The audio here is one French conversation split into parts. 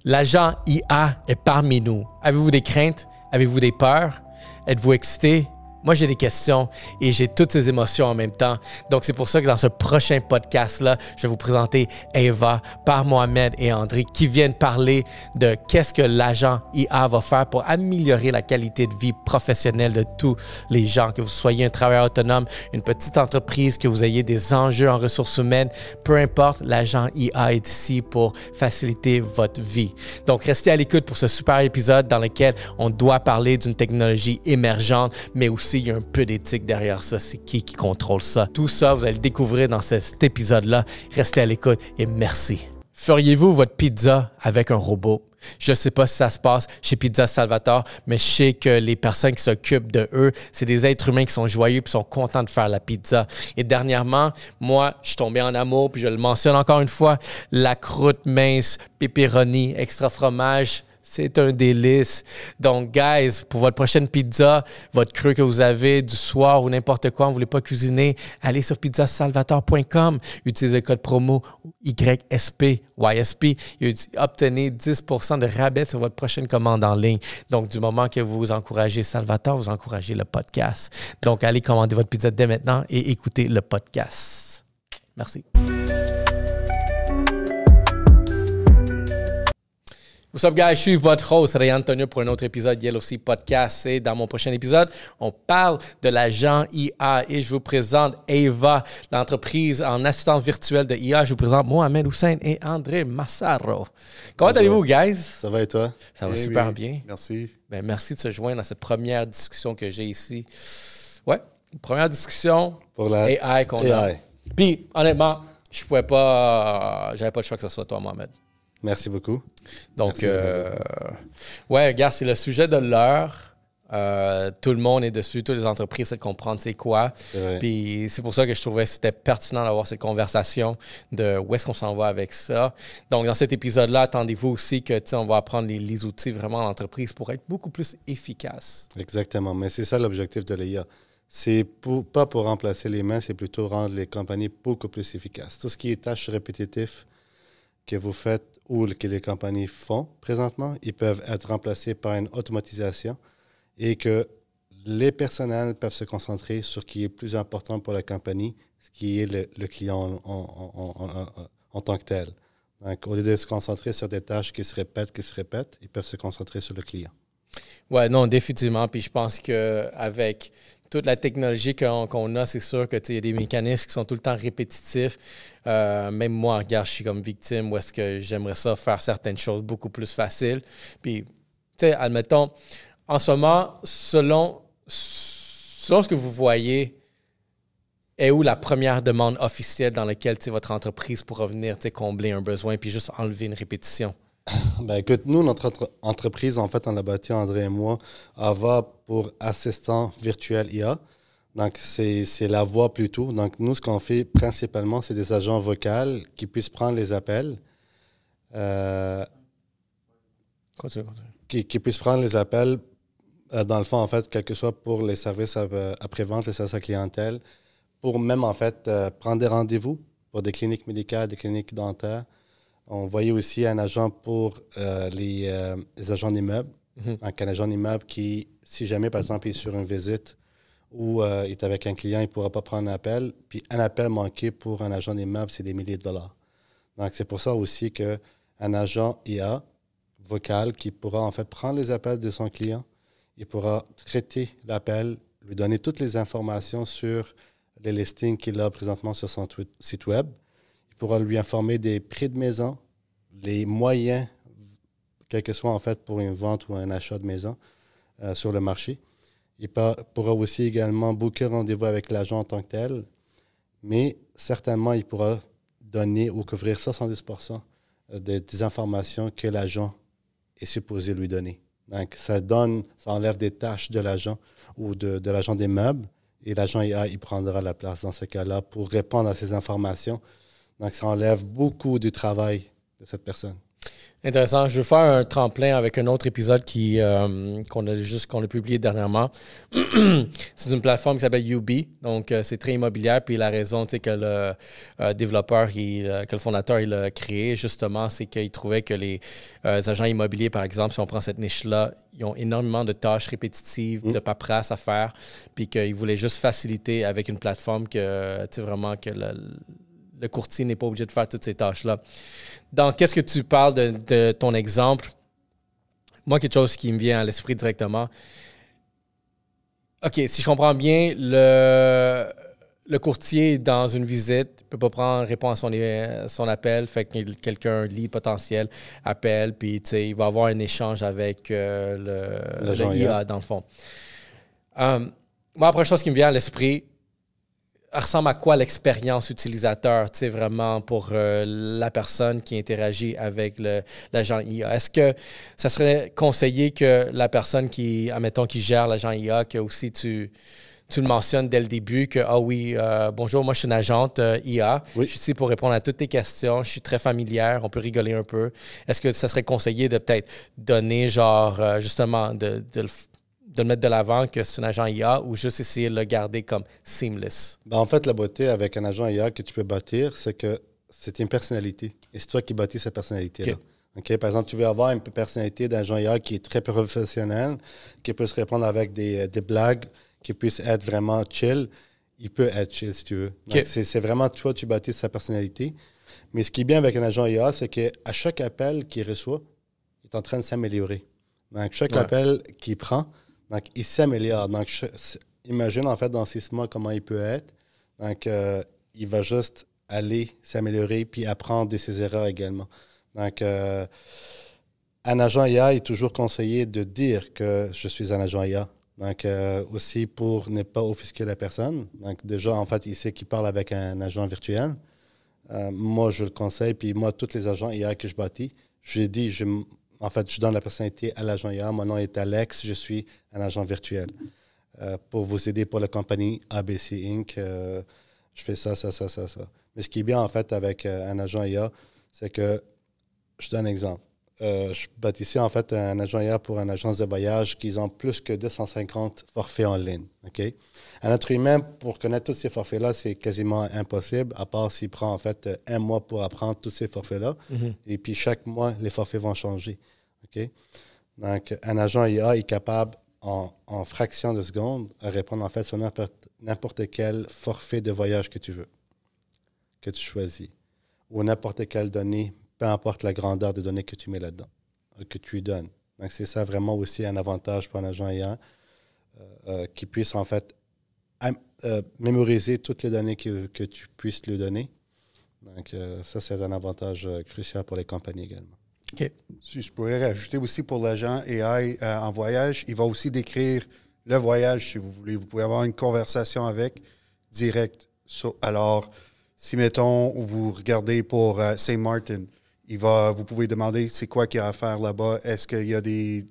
L'agent IA est parmi nous. Avez-vous des craintes? Avez-vous des peurs? Êtes-vous excité? Moi, j'ai des questions et j'ai toutes ces émotions en même temps. Donc, c'est pour ça que dans ce prochain podcast-là, je vais vous présenter Eva par Mohamed et André qui viennent parler de qu'est-ce que l'agent IA va faire pour améliorer la qualité de vie professionnelle de tous les gens, que vous soyez un travailleur autonome, une petite entreprise, que vous ayez des enjeux en ressources humaines, peu importe, l'agent IA est ici pour faciliter votre vie. Donc, restez à l'écoute pour ce super épisode dans lequel on doit parler d'une technologie émergente, mais aussi il y a un peu d'éthique derrière ça. C'est qui contrôle ça? Tout ça, vous allez le découvrir dans cet épisode-là. Restez à l'écoute et merci. Feriez-vous votre pizza avec un robot? Je ne sais pas si ça se passe chez Pizza Salvatore, mais je sais que les personnes qui s'occupent de eux, c'est des êtres humains qui sont joyeux et qui sont contents de faire la pizza. Et dernièrement, moi, je suis tombé en amour, puis je le mentionne encore une fois, la croûte mince, pepperoni, extra fromage, c'est un délice. Donc, guys, pour votre prochaine pizza, votre creux que vous avez du soir ou n'importe quoi, vous ne voulez pas cuisiner, allez sur pizzasalvatore.com, utilisez le code promo YSP et obtenez 10% de rabais sur votre prochaine commande en ligne. Donc, du moment que vous encouragez Salvatore, vous encouragez le podcast. Donc, allez commander votre pizza dès maintenant et écoutez le podcast. Merci. What's up, guys? Je suis votre host, Ray Antonio, pour un autre épisode Yellow Sea Podcast. Et dans mon prochain épisode, on parle de l'agent IA et je vous présente Eva, l'entreprise en assistance virtuelle de IA. Je vous présente Mohamed Hussein et André Massaro. Comment allez-vous, guys? Ça va et toi? Ça va super bien. Merci. Ben, merci de se joindre dans cette première discussion que j'ai ici. Ouais, première discussion pour la AI qu'on a. Puis, honnêtement, j'avais pas le choix que ce soit toi, Mohamed. Merci beaucoup. Donc, ouais, regarde, c'est le sujet de l'heure. Tout le monde est dessus, toutes les entreprises essaient de comprendre c'est quoi. Puis c'est pour ça que je trouvais que c'était pertinent d'avoir cette conversation de où est-ce qu'on s'en va avec ça. Donc, dans cet épisode-là, attendez-vous aussi que on va apprendre les outils vraiment en entreprise pour être beaucoup plus efficace. Exactement, mais c'est ça l'objectif de l'IA. C'est pas pour remplacer les mains, c'est plutôt rendre les compagnies beaucoup plus efficaces. Tout ce qui est tâches répétitives que vous faites ou que les compagnies font présentement, ils peuvent être remplacés par une automatisation et que les personnels peuvent se concentrer sur ce qui est plus important pour la compagnie, ce qui est le client en tant que tel. Donc, au lieu de se concentrer sur des tâches qui se répètent, ils peuvent se concentrer sur le client. Oui, non, définitivement. Puis je pense qu'avec toute la technologie qu'on a, c'est sûr qu'il y a des mécanismes qui sont tout le temps répétitifs. Même moi, regarde, je suis comme victime où est-ce que j'aimerais ça faire certaines choses beaucoup plus faciles. Puis, tu sais, admettons, en ce moment, selon ce que vous voyez, est où la première demande officielle dans laquelle votre entreprise pourra venir combler un besoin puis juste enlever une répétition? Ben écoute, nous, notre entreprise, en fait, on l'a bâtie, André et moi, va pour assistant virtuel IA. Donc, c'est la voix plutôt. Donc, nous, ce qu'on fait principalement, c'est des agents vocaux qui puissent prendre les appels. Continue. Qui puissent prendre les appels, dans le fond, en fait, quel que soit pour les services après-vente, les services à clientèle, pour même, en fait, prendre des rendez-vous pour des cliniques médicales, des cliniques dentaires. On voyait aussi un agent pour les agents d'immeubles. Donc, un agent d'immeuble qui, si jamais, par exemple, il est sur une visite ou il est avec un client, il ne pourra pas prendre un appel. Puis un appel manqué pour un agent d'immeuble, c'est des milliers de dollars. Donc, c'est pour ça aussi qu'un agent IA vocal qui pourra, en fait, prendre les appels de son client, il pourra traiter l'appel, lui donner toutes les informations sur les listings qu'il a présentement sur son site web. Il pourra lui informer des prix de maison, les moyens, quel que soit en fait pour une vente ou un achat de maison sur le marché. Il pourra aussi également booker rendez-vous avec l'agent en tant que tel, mais certainement il pourra donner ou couvrir 70% des informations que l'agent est supposé lui donner. Donc, ça enlève des tâches de l'agent ou de l'agent des meubles et l'agent IA, il prendra la place dans ce cas-là pour répondre à ces informations. Donc, ça enlève beaucoup du travail de cette personne. Intéressant. Je veux faire un tremplin avec un autre épisode qu'on a publié dernièrement. C'est une plateforme qui s'appelle UB. Donc, c'est très immobilière. Puis la raison que le développeur, que le fondateur, il a créé, justement, c'est qu'il trouvait que les agents immobiliers, par exemple, si on prend cette niche-là, ils ont énormément de tâches répétitives, de paperasse à faire. Puis qu'il voulait juste faciliter avec une plateforme que, vraiment, que le courtier n'est pas obligé de faire toutes ces tâches-là. Donc, qu'est-ce que tu parles de ton exemple? Moi, quelque chose qui me vient à l'esprit directement. OK, si je comprends bien, le courtier, dans une visite, ne peut pas répondre à son appel. Fait que quelqu'un, lead potentiel, appelle, puis il va avoir un échange avec le IA, dans le fond. Moi, la première chose qui me vient à l'esprit, ressemble à quoi l'expérience utilisateur, vraiment pour la personne qui interagit avec l'agent IA? Est-ce que ça serait conseillé que la personne qui gère l'agent IA, que aussi tu le mentionnes dès le début, que, bonjour, moi je suis une agente IA, je suis ici pour répondre à toutes tes questions, je suis très familière, on peut rigoler un peu. Est-ce que ça serait conseillé de peut-être donner, justement, de le mettre de l'avant que c'est un agent IA ou juste essayer de le garder comme seamless? En fait, la beauté avec un agent IA que tu peux bâtir, c'est que c'est une personnalité. Et c'est toi qui bâtis cette personnalité-là. Okay. Par exemple, tu veux avoir une personnalité d'agent IA qui est très professionnel, qui peut se répondre avec des blagues, qui puisse être vraiment chill. Il peut être chill si tu veux. Donc, c'est vraiment toi, tu bâtis sa personnalité. Mais ce qui est bien avec un agent IA, c'est qu'à chaque appel qu'il reçoit, il est en train de s'améliorer. Donc, chaque appel qu'il prend, donc, il s'améliore. Donc, imagine, en fait, dans 6 mois, comment il peut être. Donc, il va juste aller s'améliorer puis apprendre de ses erreurs également. Donc, un agent IA est toujours conseillé de dire que je suis un agent IA. Donc, aussi pour ne pas offusquer la personne. Donc, déjà, en fait, il sait qu'il parle avec un agent virtuel. Moi, je le conseille. Puis moi, tous les agents IA que je bâtis, j'ai dit, en fait, je donne la personnalité à l'agent IA. Mon nom est Alex, je suis un agent virtuel. Pour vous aider pour la compagnie ABC Inc., je fais ça. Mais ce qui est bien, en fait, avec un agent IA, c'est que, je donne un exemple. Je bâtissais, en fait, un agent IA pour une agence de voyage qui ont plus que 250 forfaits en ligne. Okay? Un être humain, pour connaître tous ces forfaits-là, c'est quasiment impossible, à part s'il prend, en fait, 1 mois pour apprendre tous ces forfaits-là. Et puis, chaque mois, les forfaits vont changer. Okay? Donc, un agent IA est capable, en fraction de seconde, à répondre, en fait, sur n'importe quel forfait de voyage que tu veux, que tu choisis, ou n'importe quelle donnée, peu importe la grandeur des données que tu mets là-dedans, que tu lui donnes. Donc, c'est ça vraiment aussi un avantage pour un agent IA qui puisse, en fait, mémoriser toutes les données que tu puisses lui donner. Donc, ça, c'est un avantage crucial pour les compagnies également. OK. Si je pourrais rajouter aussi pour l'agent AI en voyage, il va aussi décrire le voyage si vous voulez. Vous pouvez avoir une conversation avec direct. Alors, si, mettons, vous regardez pour Saint Martin, vous pouvez demander c'est quoi qu'il y a à faire là-bas. Est-ce qu'il y a des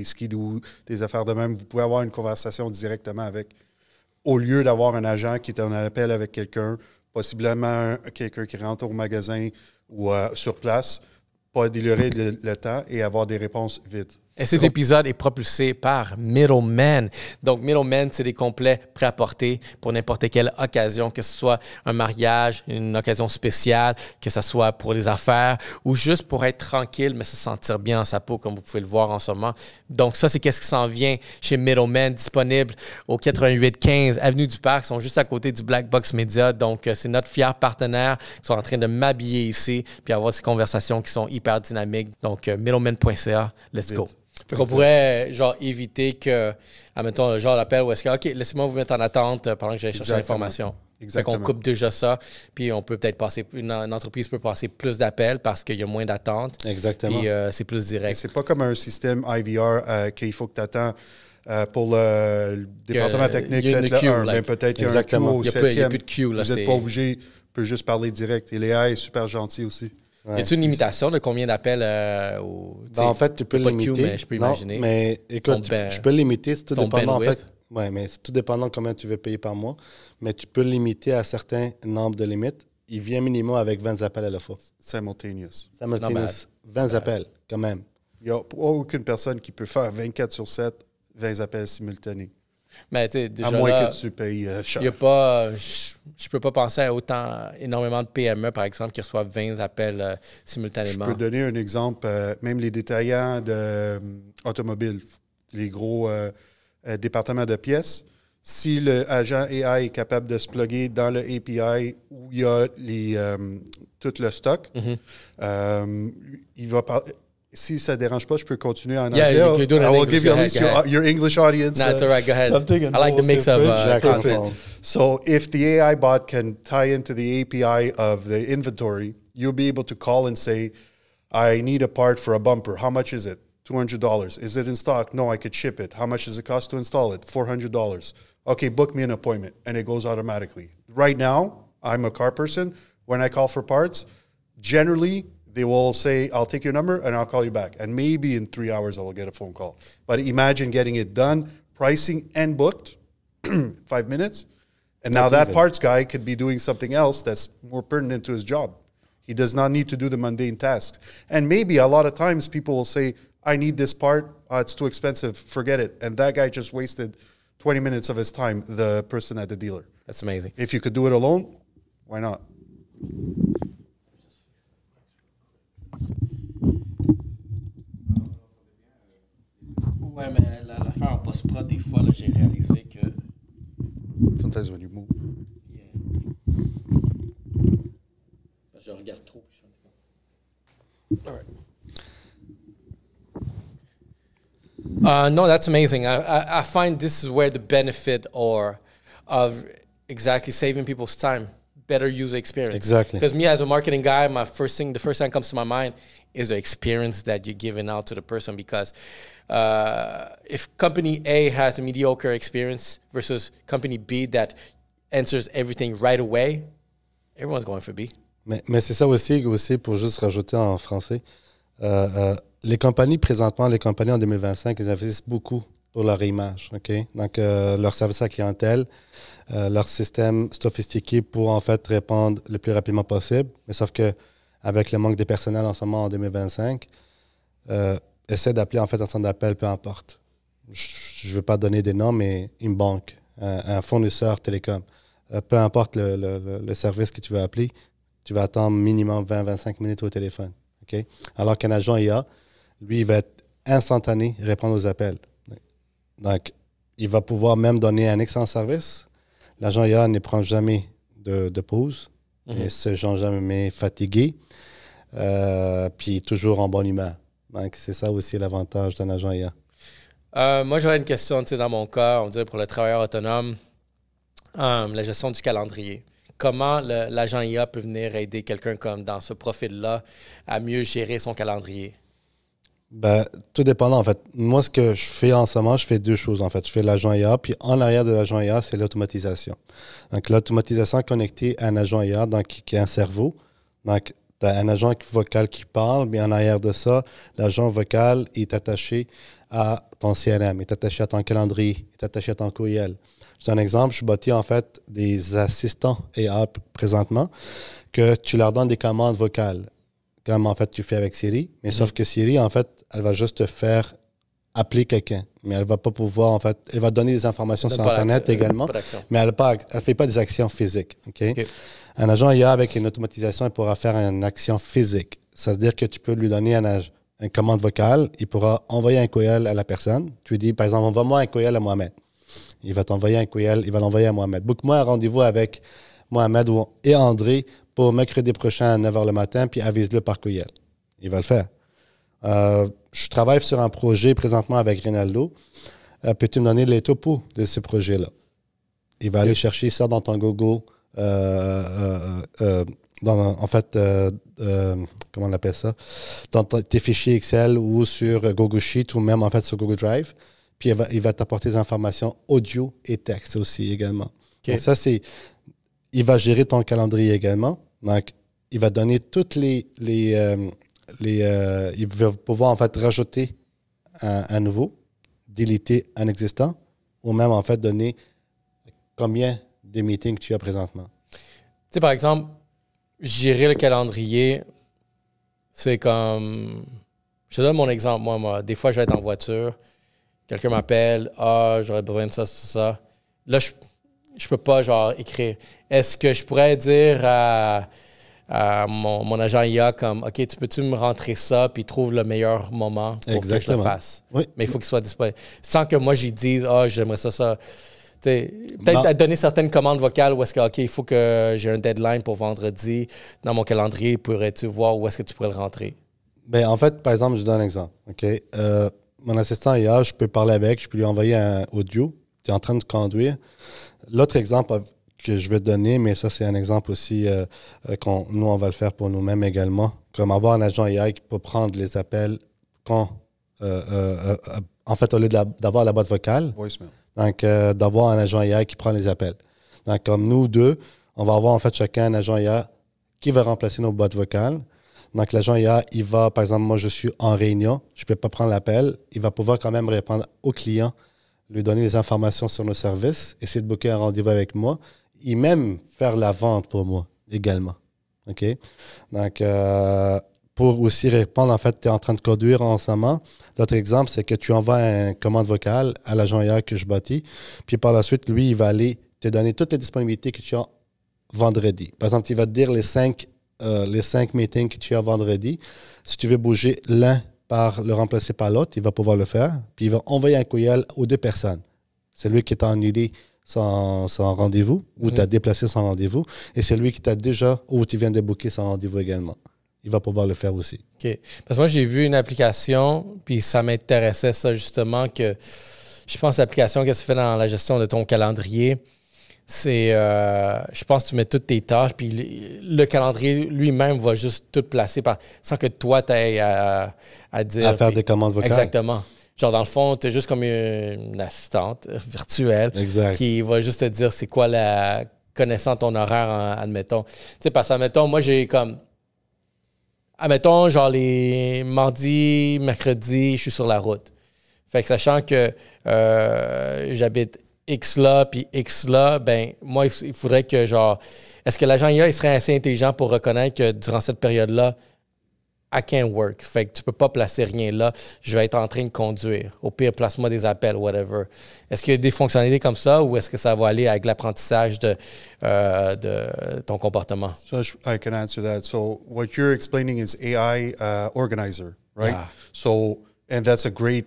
skidoo, des affaires de même? Vous pouvez avoir une conversation directement avec, au lieu d'avoir un agent qui est en appel avec quelqu'un, possiblement quelqu'un qui rentre au magasin ou sur place, pas délirer le temps et avoir des réponses vite. Et cet épisode est propulsé par Middleman. Donc, Middleman, c'est des complets prêts à porter pour n'importe quelle occasion, que ce soit un mariage, une occasion spéciale, que ce soit pour les affaires ou juste pour être tranquille, mais se sentir bien dans sa peau, comme vous pouvez le voir en ce moment. Donc, ça, c'est qu'est-ce qui s'en vient chez Middleman, disponible au 8815 Avenue du Parc. Ils sont juste à côté du Black Box Media. Donc, c'est notre fier partenaire qui sont en train de m'habiller ici puis avoir ces conversations qui sont hyper dynamiques. Donc, middleman.ca, let's go. Fait qu'on pourrait, éviter que, admettons, l'appel où est-ce que, OK, laissez-moi vous mettre en attente pendant que j'aille chercher l'information. Exactement. Fait qu'on coupe déjà ça, puis on peut peut-être passer, une entreprise peut passer plus d'appels parce qu'il y a moins d'attente. Exactement. Puis c'est plus direct. Et c'est pas comme un système IVR qu'il faut que tu attends pour le département technique, faites-le 1, mais peut-être qu'il y a un queue au 7e. Il n'y a plus de queue. Là, vous n'êtes pas obligé, vous pouvez juste parler direct. Et l'AI est super gentil aussi. Ouais. Y a-t-il une limitation de combien d'appels en fait, tu peux le limiter. Mais je peux imaginer. Mais écoute, je peux le limiter. C'est tout dépendant, en fait. Oui, mais c'est tout dépendant de combien tu veux payer par mois. Mais tu peux le limiter à certains nombres de limites. Il vient minimum avec 20 appels à la fois. Simultaneous. 20 appels, quand même. Il n'y a aucune personne qui peut faire 24/7, 20 appels simultanés. Mais tu sais, déjà À moins là, que tu payes cher. il y a pas, je peux pas penser à énormément de PME, par exemple, qui reçoivent 20 appels Je simultanément. peux donner un exemple. Même les détaillants d'automobiles, les gros départements de pièces, si l'agent AI est capable de se plugger dans le API où il y a tout le stock, il va si ça ne dérange pas, je peux continuer en Yeah, anglais. you can do it in I will English. give you Go at least ahead, go ahead. your English audience. No, it's all right. Go ahead. Something in I like the both mix of different. content. So if the AI bot can tie into the API of the inventory, you'll be able to call and say, I need a part for a bumper. How much is it? $200. Is it in stock? No, I could ship it. How much does it cost to install it? $400. Okay, book me an appointment. And it goes automatically. Right now, I'm a car person. When I call for parts, generally, they will say, I'll take your number and I'll call you back. And maybe in 3 hours, I will get a phone call. But imagine getting it done, pricing and booked, 5 minutes. And now that parts guy could be doing something else that's more pertinent to his job. He does not need to do the mundane tasks. And maybe a lot of times people will say, I need this part. It's too expensive. Forget it. And that guy just wasted 20 minutes of his time, the person at the dealer. That's amazing. If you could do it alone, why not? Ouais, mais l'affaire en post-prod, des fois, là, j'ai réalisé que... Sometimes when you move. Je regarde trop. All right. No, that's amazing. I find this is where the benefit of exactly saving people's time, better user experience. Exactly. Because me as a marketing guy, the first thing that comes to my mind is the experience that you're giving out to the person. Because if company A has a mediocre experience versus company B that answers everything right away, everyone's going for B. Mais c'est ça aussi, pour juste rajouter en français. Les compagnies, présentement, les compagnies en 2025, ils investissent beaucoup pour leur image. Okay? Donc, leur service à clientèle, leur système sophistiqué pour, en fait, répondre le plus rapidement possible. Mais sauf que avec le manque de personnel en ce moment en 2025, essaie d'appeler, en fait, un centre d'appel, peu importe. Je ne veux pas donner des noms, mais une banque, un fournisseur télécom. Peu importe le service que tu veux appeler, tu vas attendre minimum 20-25 minutes au téléphone. Okay? Alors qu'un agent IA, lui, il va être instantané, répondre aux appels. Donc, il va pouvoir même donner un excellent service. L'agent IA ne prend jamais de pause. Il ne se sent jamais fatigué. Puis toujours en bonne humeur. Donc, c'est ça aussi l'avantage d'un agent IA. Moi, j'aurais une question, dans mon cas, on dirait pour le travailleur autonome, la gestion du calendrier. Comment l'agent IA peut venir aider quelqu'un comme dans ce profil-là à mieux gérer son calendrier? Ben, tout dépendant, en fait. Moi, ce que je fais en ce moment, je fais deux choses, en fait. Je fais l'agent IA, puis en arrière de l'agent IA, c'est l'automatisation. Donc, l'automatisation connectée à un agent IA, donc, qui est un cerveau. Donc, tu as un agent vocal qui parle, mais en arrière de ça, l'agent vocal est attaché à ton CRM, est attaché à ton calendrier, est attaché à ton courriel. C'est un exemple, je bâtis en fait des assistants AI présentement que tu leur donnes des commandes vocales, comme en fait tu fais avec Siri, mais sauf que Siri, en fait, elle va juste te faire appeler quelqu'un, mais elle va pas pouvoir, en fait, elle va donner des informations sur Internet également, mais elle ne fait pas des actions physiques. Okay? Un agent IA avec une automatisation, il pourra faire une action physique. Ça veut dire que tu peux lui donner une commande vocale, il pourra envoyer un courriel à la personne. Tu lui dis, par exemple, envoie-moi un courriel à Mohamed. Il va t'envoyer un courriel, il va l'envoyer à Mohamed. Book-moi un rendez-vous avec Mohamed et André pour mercredi prochain à 9h le matin, puis avise-le par courriel. Il va le faire. Je travaille sur un projet présentement avec Rinaldo. Peux-tu me donner les topos de ce projet-là? Il va aller chercher ça dans ton Google, comment on appelle ça? Dans tes fichiers Excel ou sur Google Sheet ou même en fait sur Google Drive. Puis il va t'apporter des informations audio et texte aussi également. Donc ça, il va gérer ton calendrier également. Donc, il va donner toutes il va pouvoir en fait rajouter un nouveau, déliter un existant, ou même en fait donner combien de meetings tu as présentement. Tu sais, par exemple, gérer le calendrier, C'est comme... Je te donne mon exemple, moi. Des fois, je vais être en voiture. Quelqu'un m'appelle. Ah, j'aurais besoin de ça, ça. Là, je peux pas, genre, écrire. Est-ce que je pourrais dire à mon agent IA comme, OK, peux-tu me rentrer ça, puis trouve le meilleur moment pour que je le fasse? Oui. Mais il faut qu'il soit disponible. Sans que moi, j'y dise, ah, j'aimerais ça. Peut-être à donner certaines commandes vocales où est-ce que, OK, il faut que j'ai un deadline pour vendredi. Dans mon calendrier, pourrais-tu voir où est-ce que tu pourrais le rentrer? Ben, en fait, par exemple, je donne un exemple. OK? Mon assistant IA, je peux parler avec, je peux lui envoyer un audio. Tu es en train de conduire. L'autre exemple que je vais te donner, mais ça, c'est un exemple aussi nous, on va le faire pour nous-mêmes également. Comme avoir un agent IA qui peut prendre les appels quand, en fait, au lieu d'avoir la boîte vocale. Voicemail. Donc, d'avoir un agent IA qui prend les appels. Donc, comme nous deux, on va avoir en fait chacun un agent IA qui va remplacer nos boîtes vocales. Donc, l'agent IA, il va, par exemple, moi, je suis en réunion, je ne peux pas prendre l'appel. Il va pouvoir quand même répondre au client, lui donner les informations sur nos services, essayer de booker un rendez-vous avec moi et même faire la vente pour moi également. OK? Donc, pour aussi répondre, en fait, tu es en train de conduire en ce moment. L'autre exemple, c'est que tu envoies une commande vocale à l'agent IA que je bâtis. Puis par la suite, lui, il va aller te donner toutes les disponibilités que tu as vendredi. Par exemple, il va te dire les cinq meetings que tu as vendredi. Si tu veux bouger l'un le remplacer par l'autre, il va pouvoir le faire. Puis il va envoyer un courriel aux deux personnes. C'est lui qui t'a annulé son rendez-vous ou t'a déplacé son rendez-vous. Et c'est lui qui t'a déjà ou tu viens de booker son rendez-vous également. Il va pouvoir le faire aussi. OK. Parce que moi, j'ai vu une application, puis ça m'intéressait ça justement, que je pense que l'application que tu fais dans la gestion de ton calendrier, c'est, je pense que tu mets toutes tes tâches, puis le calendrier lui-même va juste tout placer sans que toi, tu aies à dire. À faire des commandes vocales. Exactement. Genre, dans le fond, tu es juste comme une assistante virtuelle qui va juste te dire c'est quoi la connaissant ton horaire, admettons. Tu sais, parce que, admettons, moi, j'ai comme. Admettons, genre, les mardis, mercredis, je suis sur la route. Fait que sachant que j'habite X là, puis X là, ben moi, il faudrait que, genre, est-ce que l'agent IA, il serait assez intelligent pour reconnaître que durant cette période-là, I can't work. Fait que tu peux pas placer rien là. Je vais être en train de conduire. Au pire, place-moi des appels, whatever. Est-ce qu'il y a des fonctionnalités comme ça ou est-ce que ça va aller avec l'apprentissage de ton comportement? So I can answer that. So what you're explaining is AI organizer, right? Yeah. So, and that's a great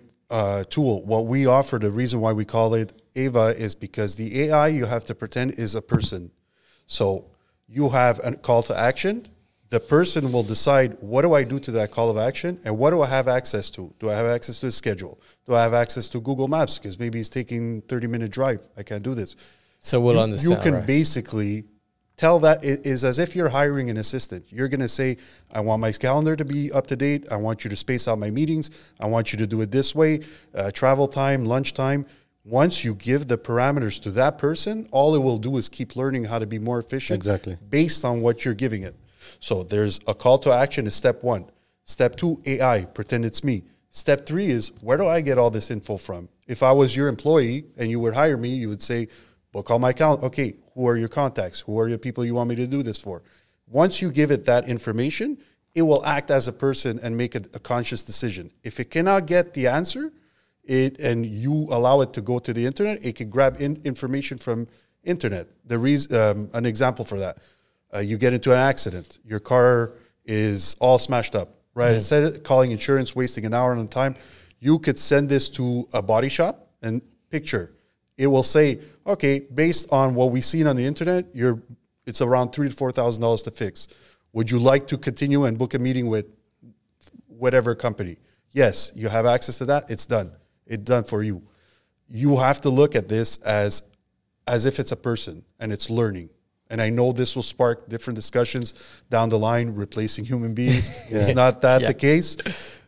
tool. What we offer, the reason why we call it Ava is because the AI you have to pretend is a person. So you have a call to action. The person will decide, what do I do to that call of action? And what do I have access to? Do I have access to a schedule? Do I have access to Google Maps? Because maybe he's taking 30-minute drive. I can't do this. So we'll understand. You can basically tell that it is as if you're hiring an assistant. You're going to say, I want my calendar to be up to date. I want you to space out my meetings. I want you to do it this way. Travel time, lunch time. Once you give the parameters to that person, all it will do is keep learning how to be more efficient based on what you're giving it. So there's a call to action is step 1. Step 2, AI, pretend it's me. Step 3 is, where do I get all this info from? If I was your employee and you would hire me, you would say, book all my account. Okay, who are your contacts? Who are your people you want me to do this for? Once you give it that information, it will act as a person and make a conscious decision. If it cannot get the answer, and you allow it to go to the internet, it can grab information from internet. An example for that. You get into an accident. Your car is all smashed up, right? Instead of calling insurance, wasting an hour on time, you could send this to a body shop and picture. It will say, okay, based on what we've seen on the internet, it's around $3,000 to $4,000 to fix. Would you like to continue and book a meeting with whatever company? Yes, you have access to that. It's done. It's done for you. You have to look at this as if it's a person and it's learning. And I know this will spark different discussions down the line, replacing human beings. It's not that the case.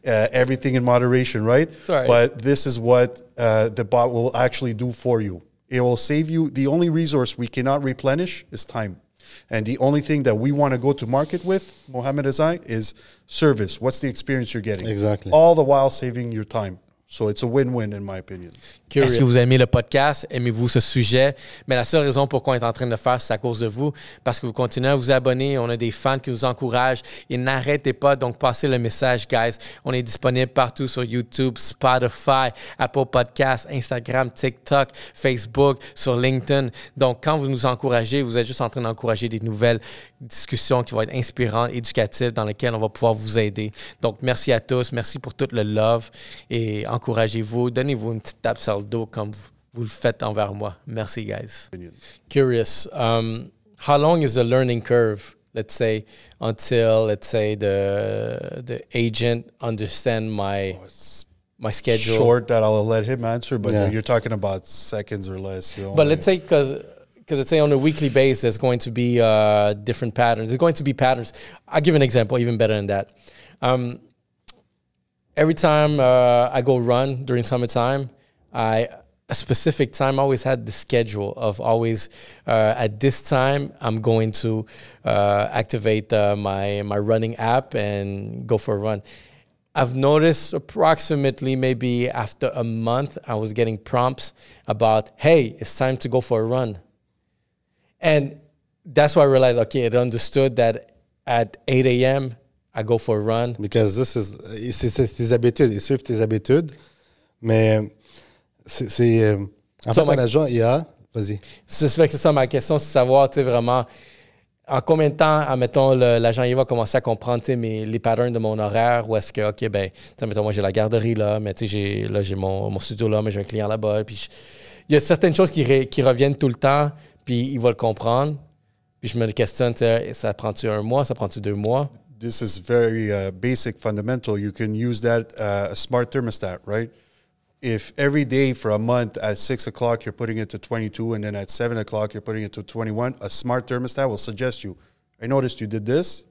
Everything in moderation, right? Sorry. But this is what the bot will actually do for you. It will save you. The only resource we cannot replenish is time. And the only thing that we want to go to market with, Mohammed Azai, is service. What's the experience you're getting? Exactly. All the while saving your time. So it's a win-win in my opinion. Est-ce que vous aimez le podcast? Aimez-vous ce sujet? Mais la seule raison pourquoi on est en train de le faire, c'est à cause de vous. Parce que vous continuez à vous abonner. On a des fans qui nous encouragent. Et n'arrêtez pas. Donc, passez le message, guys. On est disponible partout sur YouTube, Spotify, Apple Podcasts, Instagram, TikTok, Facebook, sur LinkedIn. Donc, quand vous nous encouragez, vous êtes juste en train d'encourager des nouvelles discussions qui vont être inspirantes, éducatives, dans lesquelles on va pouvoir vous aider. Donc, merci à tous. Merci pour tout le love. Et encouragez-vous. Donnez-vous une petite tape sur le dos comme vous le faites envers moi. Merci, guys. Curious. How long is the learning curve, let's say, until, let's say, the agent understand my schedule? Short, that I'll let him answer, but you're talking about seconds or less. You know? But let's say, because let's say on a weekly basis, there's going to be different patterns. There's going to be patterns. I'll give an example, even better than that. Every time I go run during summertime, a specific time, I always had the schedule of always at this time, I'm going to activate my running app and go for a run. I've noticed approximately maybe after a month, I was getting prompts about, hey, it's time to go for a run. And that's why I realized, okay, it understood that at 8 a.m., I go for a run. Because c'est tes habitudes. Ils suivent tes habitudes. Mais c'est en fait, un agent IA, vas-y. C'est ça ma question, c'est savoir, tu sais, vraiment, en combien de temps, admettons, l'agent IA va commencer à comprendre, tu sais, les patterns de mon horaire, ou est-ce que, OK, ben, tu sais, mettons, moi, j'ai la garderie là, mais tu sais, j'ai mon studio là, mais j'ai un client là-bas. Puis il y a certaines choses qui reviennent tout le temps, puis il va le comprendre. Puis je me questionne, tu sais, ça prend-tu un mois, ça prend-tu 2 mois? This is very basic, fundamental. You can use that a smart thermostat, right? If every day for a month at 6 o'clock you're putting it to 22 and then at 7 o'clock you're putting it to 21, a smart thermostat will suggest you, I noticed you did this,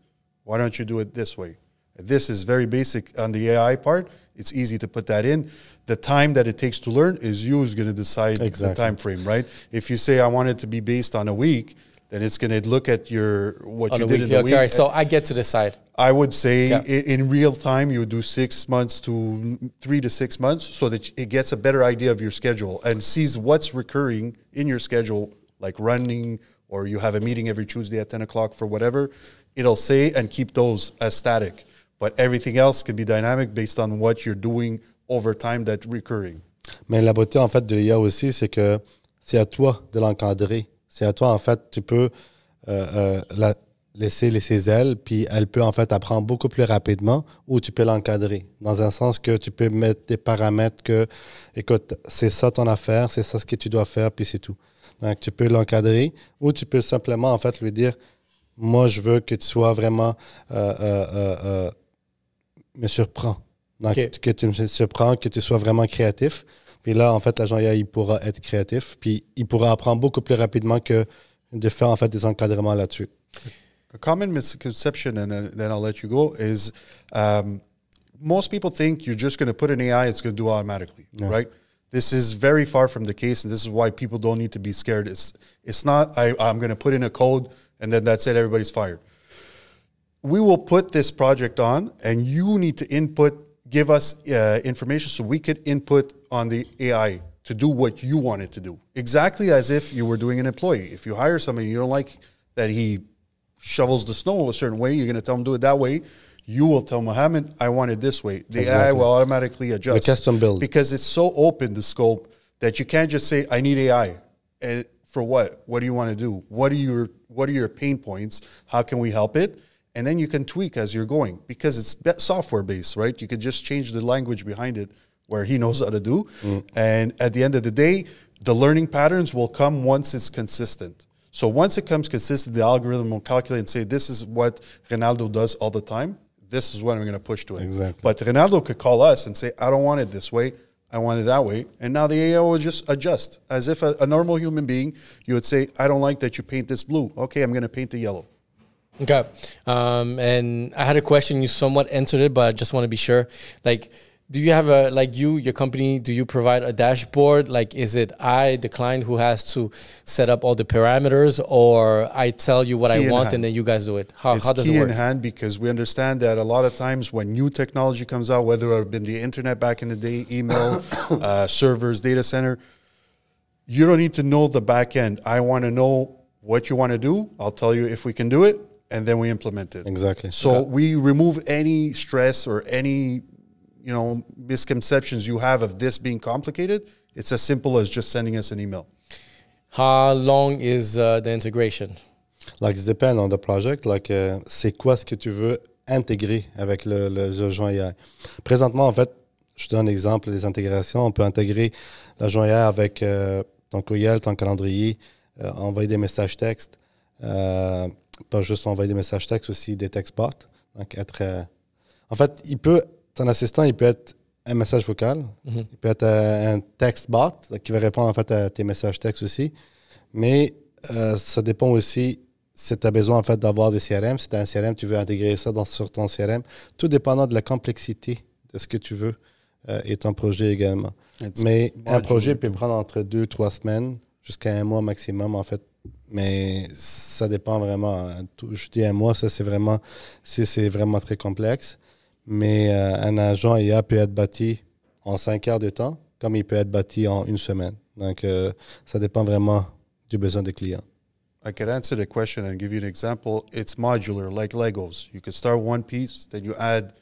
why don't you do it this way? This is very basic on the AI part. It's easy to put that in. The time that it takes to learn is you who's going to decide the time frame, right? If you say I want it to be based on a week, then it's going to look at what you did in the week. Okay, so I get to decide. I would say in real time, you would do 6 months to 3 to 6 months so that it gets a better idea of your schedule and sees what's recurring in your schedule, like running, or you have a meeting every Tuesday at 10 o'clock for whatever. It'll say and keep those as static. But everything else can be dynamic based on what you're doing over time that's recurring. Mais la beauté, en fait, de l'IA aussi, c'est que c'est à toi de l'encadrer. C'est à toi, en fait, tu peux la laisser ses ailes, puis elle peut, en fait, apprendre beaucoup plus rapidement, ou tu peux l'encadrer, dans un sens que tu peux mettre des paramètres que, écoute, c'est ça ton affaire, c'est ça ce que tu dois faire, puis c'est tout. Donc, tu peux l'encadrer, ou tu peux simplement, en fait, lui dire, moi, je veux que tu sois vraiment me surprends. Donc, que tu me surprends, que tu sois vraiment créatif. Puis là, en fait, l'agent IA, il pourra être créatif, puis il pourra apprendre beaucoup plus rapidement que de faire, en fait, des encadrements là-dessus. A common misconception, and then I'll let you go, is most people think you're just going to put an AI, it's going to do automatically, right? This is very far from the case, and this is why people don't need to be scared. It's not, I'm going to put in a code, and then that's it, everybody's fired. We will put this project on, and you need to give us information so we could input on the AI to do what you want it to do. Exactly as if you were doing an employee. If you hire somebody and you don't like that he shovels the snow a certain way, you're going to tell him do it that way. You will tell Mohammed, I want it this way. The AI will automatically adjust. The custom build. Because it's so open, the scope, that you can't just say, I need AI. And for what? What do you want to do? What are your pain points? How can we help it? And then you can tweak as you're going, because it's software-based, right? You can just change the language behind it where he knows how to do. And at the end of the day, the learning patterns will come once it's consistent. So once it comes consistent, the algorithm will calculate and say, this is what Ronaldo does all the time. This is what I'm going to push to it. Exactly. But Ronaldo could call us and say, I don't want it this way. I want it that way. And now the AI will just adjust. As if a normal human being, you would say, I don't like that you paint this blue. Okay, I'm going to paint the yellow. Okay. And I had a question. You somewhat answered it, but I just want to be sure. Like, do you have a, like your company, do you provide a dashboard? Like, is it the client who has to set up all the parameters, or I tell you what I want and then you guys do it? How does it work? It's key in hand because we understand that a lot of times when new technology comes out, whether it been the internet back in the day, email, servers, data center, you don't need to know the back end. I want to know what you want to do. I'll tell you if we can do it, and then we implement it. Exactly. So we remove any stress or any misconceptions you have of this being complicated. It's as simple as just sending us an email. How long is the integration? Like, it depends on the project. Like, c'est quoi ce que tu veux intégrer avec le joint AI? Présentement, en fait, je donne un exemple des intégrations. On peut intégrer le joint AI avec ton courriel, ton calendrier, envoyer des messages textes. Pas juste envoyer des messages textes, aussi des text bots. Donc, en fait, ton assistant, il peut être un message vocal, il peut être un text bot qui va répondre en fait à tes messages textes aussi. Mais ça dépend aussi si tu as besoin en fait d'avoir des CRM. Si tu as un CRM, tu veux intégrer ça sur ton CRM. Tout dépendant de la complexité de ce que tu veux et ton projet également. Mais un projet peut prendre entre 2-3 semaines jusqu'à 1 mois maximum en fait. Mais ça dépend vraiment. Je dis 1 mois, ça c'est vraiment très complexe. Mais un agent IA peut être bâti en 5 heures de temps, comme il peut être bâti en 1 semaine. Donc, ça dépend vraiment du besoin des clients. I could answer the question and give you an example. It's modular, like Legos. You could start one piece, then you add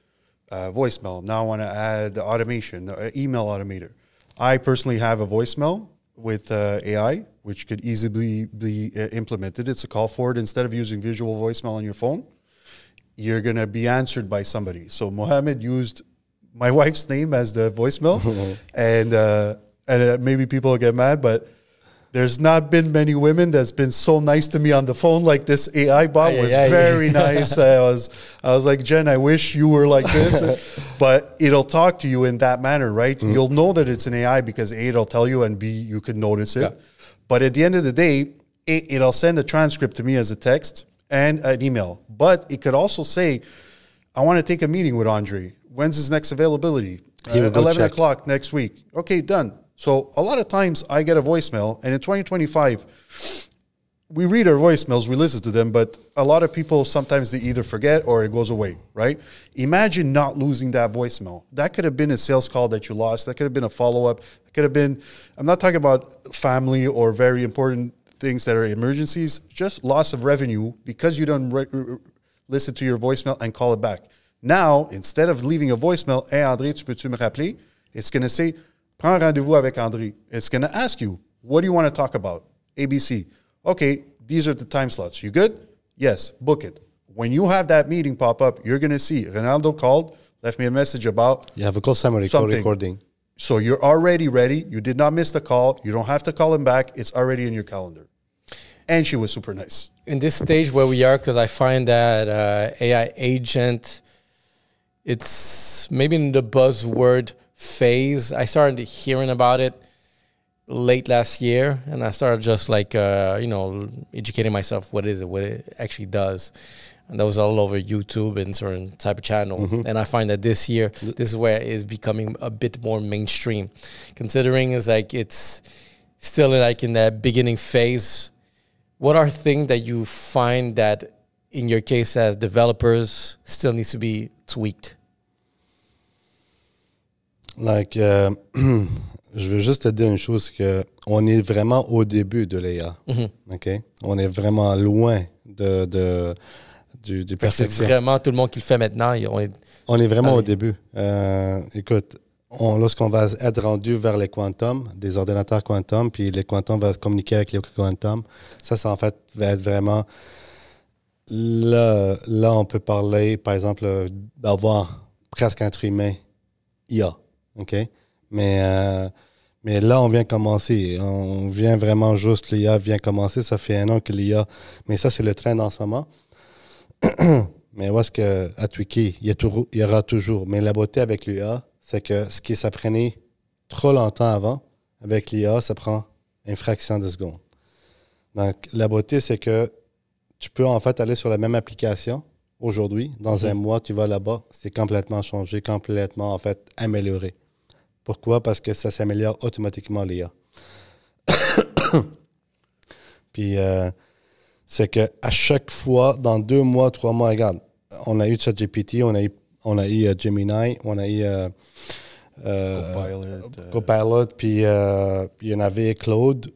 voicemail. Now I want to add automation, email automator. I personally have a voicemail with AI, which could easily be implemented. It's a call forward. Instead of using visual voicemail on your phone, you're going to be answered by somebody. So Mohammed used my wife's name as the voicemail. and maybe people will get mad, but there's not been many women that's been so nice to me on the phone. Like this AI bot was very nice. I was like, Jen, I wish you were like this. But it'll talk to you in that manner, right? Mm-hmm. You'll know that it's an AI because A, it'll tell you, and B, you could notice it. Yeah. But at the end of the day, it'll send a transcript to me as a text and an email. But it could also say, I want to take a meeting with Andre. When's his next availability? 11 o'clock next week. Okay, done. So a lot of times I get a voicemail, and in 2025, we read our voicemails, we listen to them, but a lot of people, sometimes they either forget or it goes away, right? Imagine not losing that voicemail. That could have been a sales call that you lost. That could have been a follow-up. It could have been, I'm not talking about family or very important things that are emergencies, just loss of revenue because you don't listen to your voicemail and call it back. Now, instead of leaving a voicemail, hey, André, tu peux-tu me rappeler? It's going to say, prends rendez-vous avec André. It's going to ask you, what do you want to talk about? ABC. Okay, these are the time slots. You good? Yes, book it. When you have that meeting pop up, you're going to see Ronaldo called, left me a message about you have a call summary recording. So you're already ready. You did not miss the call. You don't have to call him back. It's already in your calendar. And she was super nice. In this stage where we are, because I find that AI agent, it's maybe in the buzzword phase. I started hearing about it late last year, and I started just like, educating myself. What is it? What it actually does? And that was all over YouTube and certain type of channel. Mm-hmm. And I find that this year, this is where it is becoming a bit more mainstream, considering it's still in that beginning phase. What are things that you find that in your case as developers still needs to be tweaked? Like, je veux juste te dire une chose, que on est vraiment au début de l'IA. Mm-hmm. OK? On est vraiment loin du perfection. C'est vraiment tout le monde qui le fait maintenant. On est vraiment au début. Écoute, lorsqu'on va être rendu vers les quantum, des ordinateurs quantum, puis les quantum vont communiquer avec les quantum, ça en fait va être vraiment... Là, on peut parler, par exemple, d'avoir presque un être humain IA. OK? Mais là, on vient commencer. On vient vraiment juste, l'IA vient commencer. Ça fait 1 an que l'IA... Mais ça, c'est le trend en ce moment. Mais où est-ce qu'à tweaker, il y aura toujours. Mais la beauté avec l'IA, c'est que ce qui s'apprenait trop longtemps avant, avec l'IA, ça prend une fraction de seconde. Donc, la beauté, c'est que tu peux en fait aller sur la même application, aujourd'hui, dans un mois, tu vas là-bas, c'est complètement changé, complètement, en fait, amélioré. Pourquoi? Parce que ça s'améliore automatiquement, l'IA. Puis, c'est qu'à chaque fois, dans 2 mois, 3 mois, regarde, on a eu ChatGPT, on a eu Gemini, on a eu Copilot, puis il y en avait Claude.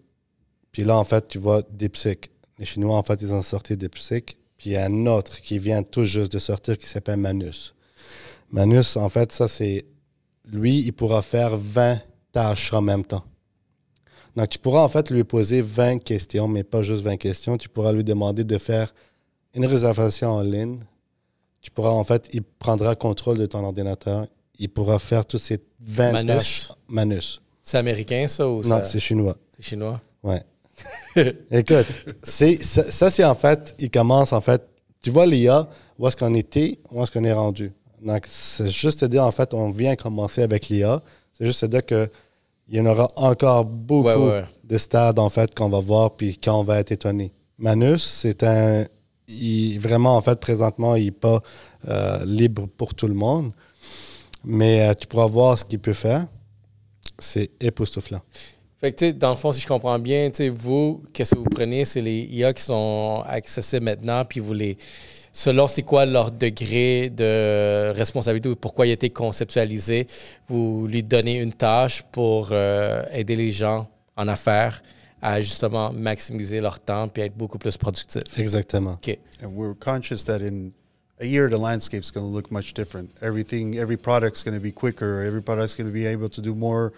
Puis là, en fait, tu vois DeepSeek. Les Chinois, en fait, ils ont sorti DeepSeek. Puis il y a un autre qui vient tout juste de sortir qui s'appelle Manus. Manus, en fait, ça, c'est... Lui, il pourra faire 20 tâches en même temps. Donc, tu pourras, en fait, lui poser 20 questions, mais pas juste 20 questions. Tu pourras lui demander de faire une réservation en ligne. Tu pourras, en fait, il prendra contrôle de ton ordinateur. Il pourra faire toutes ces 20 tâches. Manus. C'est américain, ça? Ou non, ça... c'est chinois. C'est chinois? Ouais. Écoute, ça, c'est en fait, il commence, en fait, tu vois l'IA, où est-ce qu'on était, où est-ce qu'on est rendu. Donc, c'est juste te dire, en fait, on vient commencer avec l'IA. C'est juste te dire qu'il y en aura encore beaucoup de stades, en fait, qu'on va voir, puis qu'on va être étonné. Manus, c'est vraiment, en fait, présentement, il n'est pas libre pour tout le monde. Mais tu pourras voir ce qu'il peut faire. C'est époustouflant. Fait que, tu sais, dans le fond, si je comprends bien, tu sais, vous, qu'est-ce que vous prenez, c'est les IA qui sont accessibles maintenant, puis vous les... Selon c'est quoi leur degré de responsabilité ou pourquoi il a été conceptualisé, vous lui donnez une tâche pour aider les gens en affaires à justement maximiser leur temps puis être beaucoup plus productifs. Exactement. OK. And we're conscious that in a year, the landscape's going to look much different. Every product's going to be quicker. Every product's going to be able to do more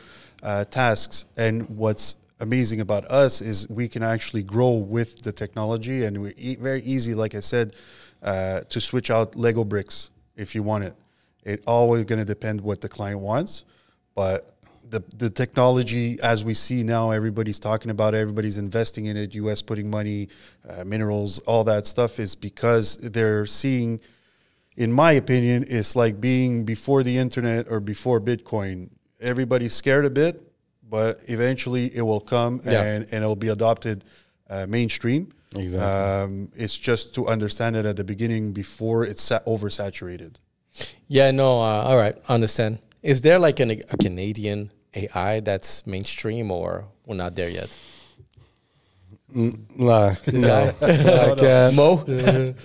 tasks. And what's amazing about us is we can actually grow with the technology, and we're very easy, like I said, to switch out Lego bricks if you want it. It's always going to depend what the client wants, but the technology, as we see now, everybody's talking about it, everybody's investing in it, U.S. putting money, minerals, all that stuff is because they're seeing, in my opinion, it's like being before the internet or before Bitcoin. Everybody's scared a bit, but eventually it will come and it'll be adopted mainstream. Exactly. It's just to understand it at the beginning before it's oversaturated. Yeah, no, all right, understand. Is there like a Canadian AI that's mainstream, or we're not there yet? No. Mo?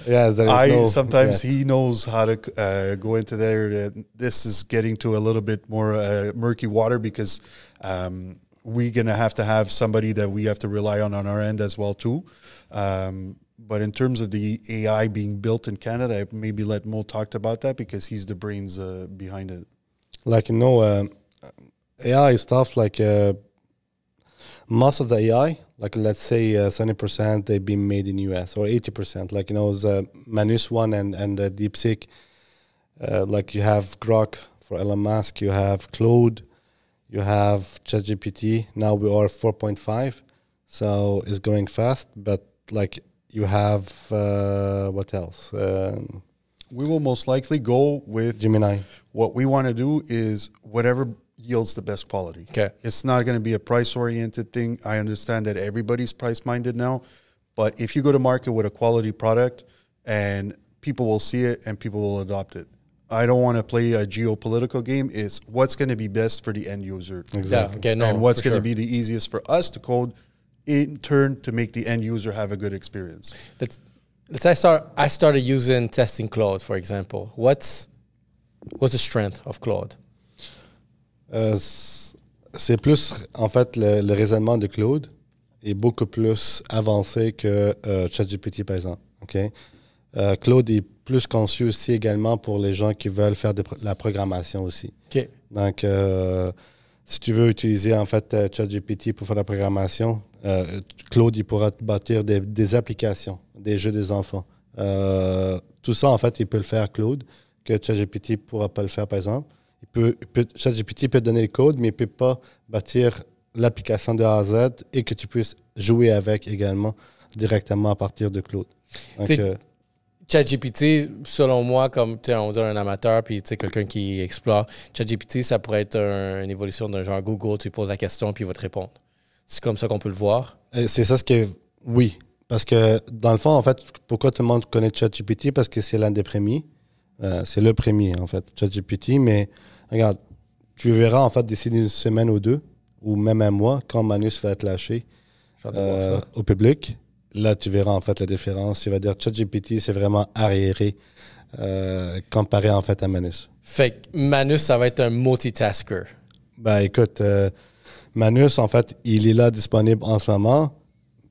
Yeah, sometimes he knows how to go into there. This is getting to a little bit more murky water because we're going to have somebody that we have to rely on our end as well too. But in terms of the AI being built in Canada, I maybe let Mo talk about that because he's the brains behind it. Like, AI stuff, like most of the AI, like let's say 70%, they've been made in US, or 80%. Like, the Manus one and the DeepSeek, like you have Grok for Elon Musk, you have Claude, you have ChatGPT. Now we are 4.5, so it's going fast. But like you have, what else? We will most likely go with Gemini. What we want to do is whatever yields the best quality. Okay. It's not going to be a price-oriented thing. I understand that everybody's price-minded now, but if you go to market with a quality product and people will see it and people will adopt it. I don't want to play a geopolitical game. It's what's going to be best for the end user. Exactly. Yeah, okay, no, and what's going to sure. be the easiest for us to code, in turn to make the end user have a good experience. Let's say I started using testing Claude, for example. What's the strength of Claude? C'est plus, en fait, le raisonnement de Claude est beaucoup plus avancé que ChatGPT, par exemple. Okay? Claude est plus conçu aussi également pour les gens qui veulent faire de la programmation aussi. Okay. Donc, si tu veux utiliser, en fait, ChatGPT pour faire la programmation, Claude, il pourra te bâtir des applications, des jeux des enfants. Tout ça, en fait, il peut le faire, Claude, que ChatGPT ne pourra pas le faire, par exemple. ChatGPT peut te donner le code, mais il ne peut pas bâtir l'application de A à Z et que tu puisses jouer avec également directement à partir de Claude. Donc, ChatGPT, selon moi, comme on dirait un amateur puis quelqu'un qui explore, ChatGPT, ça pourrait être une évolution d'un genre Google. Tu lui poses la question puis il va te répondre. C'est comme ça qu'on peut le voir. C'est ça ce que... Oui. Parce que, dans le fond, en fait, pourquoi tout le monde connaît ChatGPT? Parce que c'est l'un des premiers. C'est le premier, en fait, ChatGPT. Mais regarde, tu verras, en fait, d'ici une semaine ou deux, ou même un mois, quand Manus va être lâché au public, là, tu verras, en fait, la différence. Tu vas dire ChatGPT, c'est vraiment arriéré comparé, en fait, à Manus. Fait que Manus, ça va être un multitasker. Ben, écoute, Manus, en fait, il est là disponible en ce moment.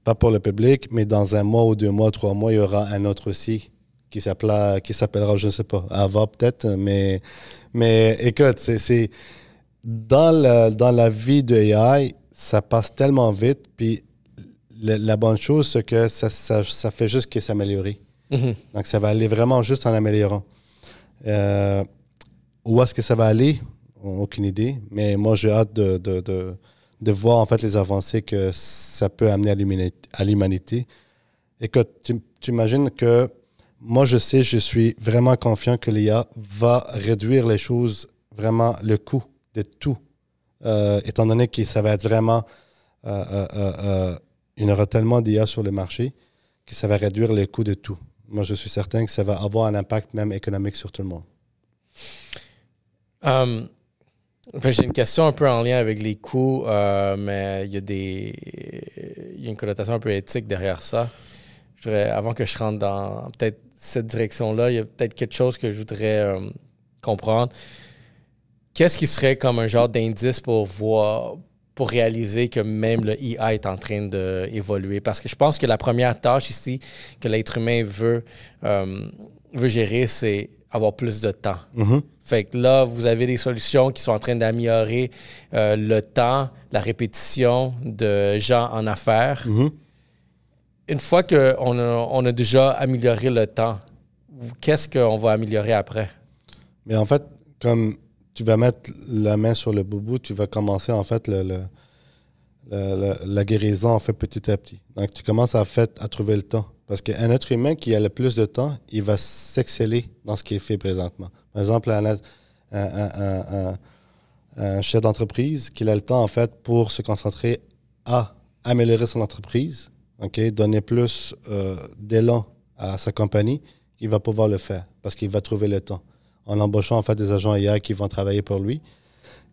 Pas pour le public, mais dans un mois ou 2 mois, 3 mois, il y aura un autre aussi qui s'appellera, je ne sais pas, Ava peut-être. Mais écoute, c'est dans la vie de AI, ça passe tellement vite. Puis la bonne chose, c'est que ça fait juste que s'améliorer. Donc, ça va aller vraiment juste en améliorant. Où est-ce que ça va aller? Aucune idée. Mais moi, j'ai hâte de voir en fait les avancées que ça peut amener à l'humanité. Écoute, tu imagines que moi, je suis vraiment confiant que l'IA va réduire les choses, vraiment le coût de tout, étant donné que ça va être vraiment, il y en aura tellement d'IA sur le marché que ça va réduire le coût de tout. Moi, je suis certain que ça va avoir un impact même économique sur tout le monde. J'ai une question un peu en lien avec les coûts, mais il y a une connotation un peu éthique derrière ça. Avant que je rentre dans peut-être cette direction-là, il y a peut-être quelque chose que je voudrais comprendre. Qu'est-ce qui serait comme un genre d'indice pour réaliser que même le IA est en train d'évoluer? Parce que je pense que la première tâche ici que l'être humain veut gérer, c'est avoir plus de temps. Fait que là, vous avez des solutions qui sont en train d'améliorer le temps, la répétition de gens en affaires. Une fois qu'on a déjà amélioré le temps, qu'est-ce qu'on va améliorer après? Mais en fait, comme tu vas mettre la main sur le boubou, tu vas commencer en fait la guérison en fait petit à petit. Donc, tu commences à trouver le temps. Parce qu'un être humain qui a le plus de temps, il va s'exceller dans ce qu'il fait présentement. Par exemple, un chef d'entreprise qui a le temps, en fait, pour se concentrer à améliorer son entreprise, donner plus d'élan à sa compagnie, il va pouvoir le faire parce qu'il va trouver le temps. En embauchant, en fait, des agents IA qui vont travailler pour lui,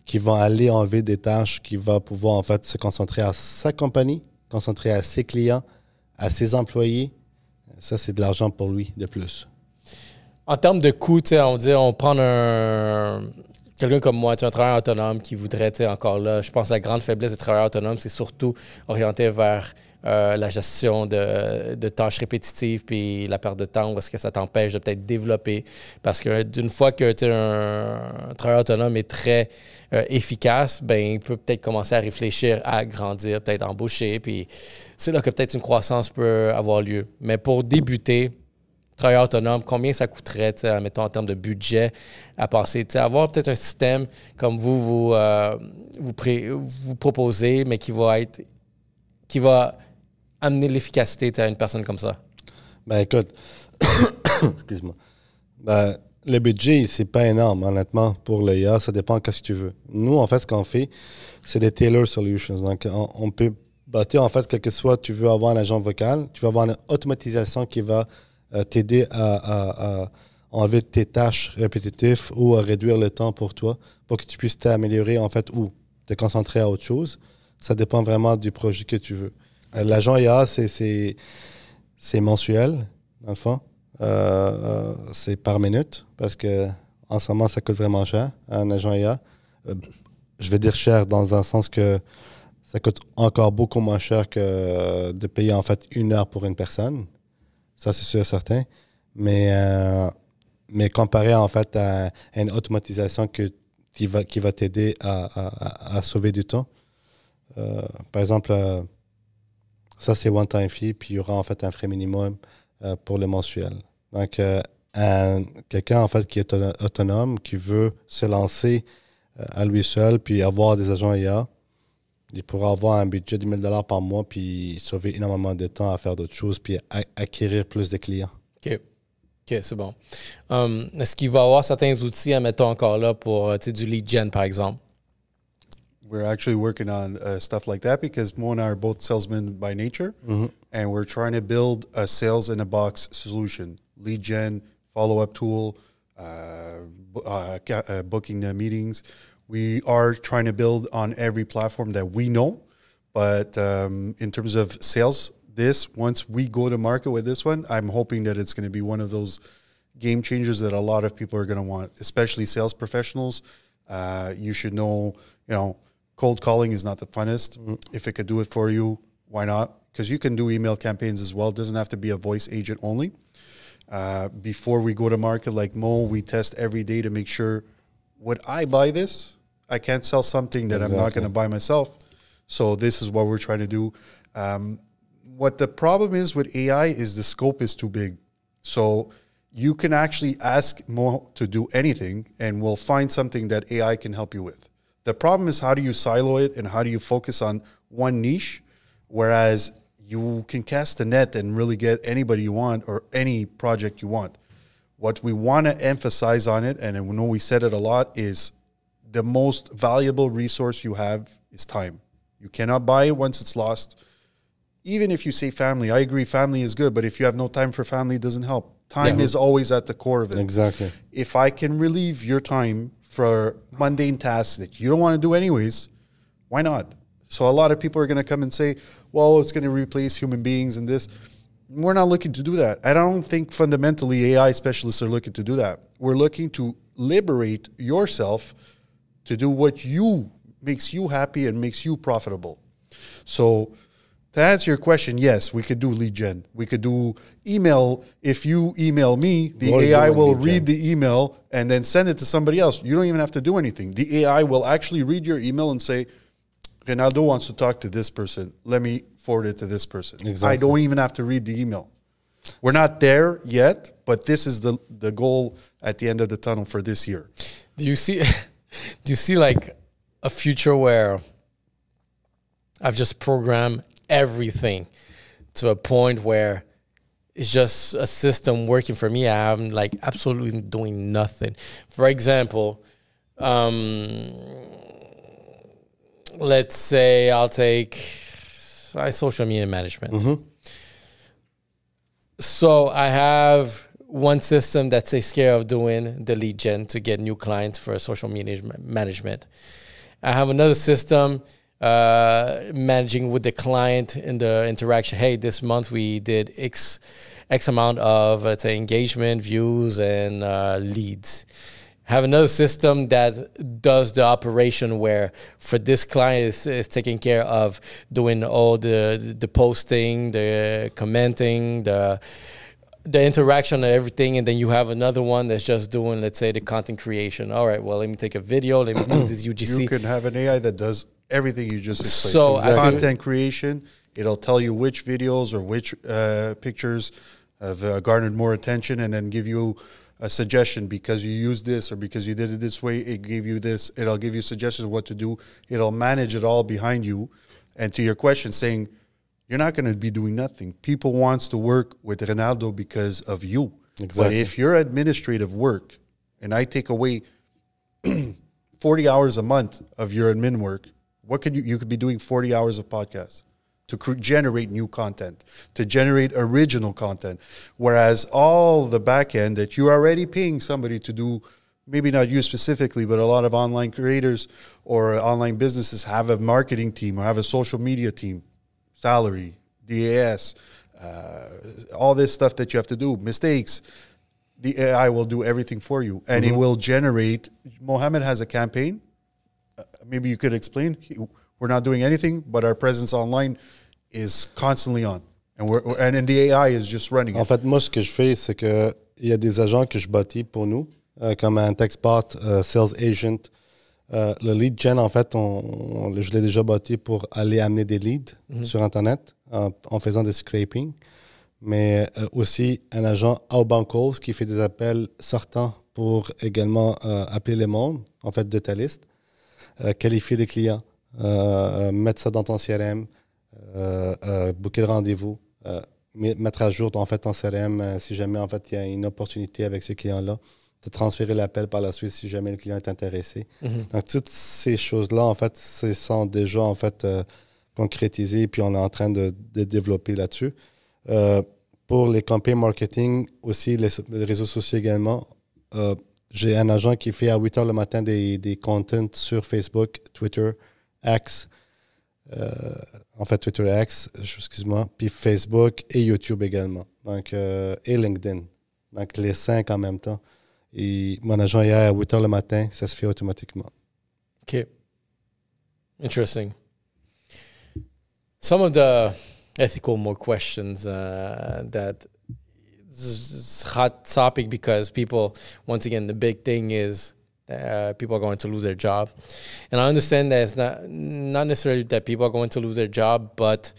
qui vont aller enlever des tâches, qui va pouvoir, en fait, se concentrer à sa compagnie, concentrer à ses clients, à ses employés. Ça, c'est de l'argent pour lui de plus. En termes de coûts, on prend quelqu'un comme moi, un travailleur autonome qui voudrait, encore là, je pense que la grande faiblesse des travailleurs autonomes, c'est surtout orienté vers la gestion de tâches répétitives puis la perte de temps, où est-ce que ça t'empêche de peut-être développer. Parce que d'une fois que un travailleur autonome est très efficace, ben il peut peut-être commencer à réfléchir à grandir, peut-être embaucher, puis c'est là que peut-être une croissance peut avoir lieu. Mais pour débuter, travailleur autonome, combien ça coûterait, mettons, en termes de budget à passer? Avoir peut-être un système comme vous proposez, mais qui va amener l'efficacité à une personne comme ça? Ben écoute, excuse-moi. Ben, le budget, c'est pas énorme, honnêtement, pour l'IA. Ça dépend de ce que tu veux. Nous, en fait, ce qu'on fait, c'est des tailor solutions. Donc, on peut bâtir, en fait, quel que soit, tu veux avoir un agent vocal, tu veux avoir une automatisation qui va t'aider à enlever tes tâches répétitives ou à réduire le temps pour toi, pour que tu puisses t'améliorer, en fait, ou te concentrer à autre chose. Ça dépend vraiment du projet que tu veux. L'agent IA, c'est mensuel, dans le fond. C'est par minute, parce que en ce moment, ça coûte vraiment cher, un agent IA. Je vais dire cher dans un sens que ça coûte encore beaucoup moins cher que de payer, en fait, 1 heure pour une personne. Ça, c'est sûr et certain. Mais comparé, en fait, à une automatisation qui va t'aider à sauver du temps. Par exemple, ça, c'est one-time fee, puis il y aura, en fait, un frais minimum pour le mensuel. Donc, quelqu'un, en fait, qui est autonome, qui veut se lancer à lui seul, puis avoir des agents IA, il pourra avoir un budget de 1 000 $ par mois, puis sauver énormément de temps à faire d'autres choses, puis acquérir plus de clients. OK, c'est bon. Est-ce qu'il va y avoir certains outils, admettons encore là, pour du lead gen, par exemple? we're actually working on stuff like that because Mo and I are both salesmen by nature, and we're trying to build a sales in a box solution, lead gen, follow-up tool, booking the meetings. We are trying to build on every platform that we know, but in terms of sales, once we go to market with this one, I'm hoping that it's going to be one of those game changers that a lot of people are going to want, especially sales professionals. You should know, cold calling is not the funnest. If it could do it for you, why not? Because you can do email campaigns as well. It doesn't have to be a voice agent only. Before we go to market, like Mo, we test every day to make sure, would I buy this? I can't sell something that I'm not going to buy myself. So this is what we're trying to do. What the problem is with AI is the scope is too big. So you can actually ask Mo to do anything and we'll find something that AI can help you with. The problem is, how do you silo it and how do you focus on one niche? Whereas you can cast a net and really get anybody you want or any project you want. What we want to emphasize on it, and I know we said it a lot, is the most valuable resource you have is time. You cannot buy it once it's lost. Even if you say family, I agree family is good, but if you have no time for family, it doesn't help. Time is always at the core of it. Exactly. If I can relieve your time for mundane tasks that you don't want to do anyways, why not? So a lot of people are going to come and say, well, it's going to replace human beings and this. We're not looking to do that. I don't think fundamentally AI specialists are looking to do that. We're looking to liberate yourself to do what makes you happy and makes you profitable. So to answer your question, yes, we could do lead gen. We could do email. If you email me, the AI will read the email and then send it to somebody else. You don't even have to do anything. The AI will actually read your email and say, Ronaldo wants to talk to this person. Let me forward it to this person. Exactly. I don't even have to read the email. We're not there yet, but this is the goal at the end of the tunnel for this year. Do you see like a future where I've just programmed everything to a point where it's just a system working for me? I'm like absolutely doing nothing. For example, let's say I'll take social media management. So I have one system that takes care of doing the lead gen to get new clients for social media management. I have another system managing with the client in the interaction. Hey, this month we did X amount of, let's say, engagement, views, and leads. Have another system that does the operation where for this client is taking care of doing all the posting, the commenting, the interaction and everything. And then you have another one that's just doing, let's say, the content creation. All right, well, let me take a video. Let me do this UGC. You can have an AI that does everything you just explained. So content creation, it'll tell you which videos or which pictures have garnered more attention and then give you a suggestion because you used this or because you did it this way, it gave you this. It'll give you suggestions of what to do. It'll manage it all behind you. And to your question, saying you're not going to be doing nothing. People wants to work with Ronaldo because of you. Exactly. But if you're administrative work and I take away 40 hours a month of your admin work, what could you could be doing 40 hours of podcasts to generate new content, to generate original content. Whereas all the back end that you're already paying somebody to do, maybe not you specifically, but a lot of online creators or online businesses have a marketing team or have a social media team, salary, DAS, all this stuff that you have to do, mistakes. The AI will do everything for you and it will generate. Mohammed has a campaign. Maybe you could explain. We're not doing anything, but our presence online is constantly on. And then the AI is just running. En fait, moi, ce que je fais, c'est que il y a des agents que je bâtis pour nous, comme un TechSpot, Sales Agent. Le lead gen, en fait, je l'ai déjà bâti pour aller amener des leads sur Internet en faisant des scraping. Mais aussi un agent outbound calls qui fait des appels sortants pour également appeler les mondes, en fait, de ta liste, qualifier les clients, mettre ça dans ton CRM, booker le rendez-vous, mettre à jour en fait ton CRM si jamais en fait il y a une opportunité avec ces clients-là. de transférer l'appel par la suite si jamais le client est intéressé. Donc, toutes ces choses-là, en fait, sont déjà, en fait, concrétisées, puis on est en train de développer là-dessus. Pour les campagnes marketing, aussi les réseaux sociaux également, j'ai un agent qui fait à 8 h le matin des contents sur Facebook, Twitter, X, en fait Twitter X, excuse-moi, puis Facebook et YouTube également, donc, et LinkedIn. Donc les 5 en même temps. Et mon agent hier à 8 h le matin, ça se fait automatiquement. OK. Interesting. Some of the ethical more questions that this hot topic because people, once again, the big thing is people are going to lose their job. And I understand that it's not necessarily that people are going to lose their job, but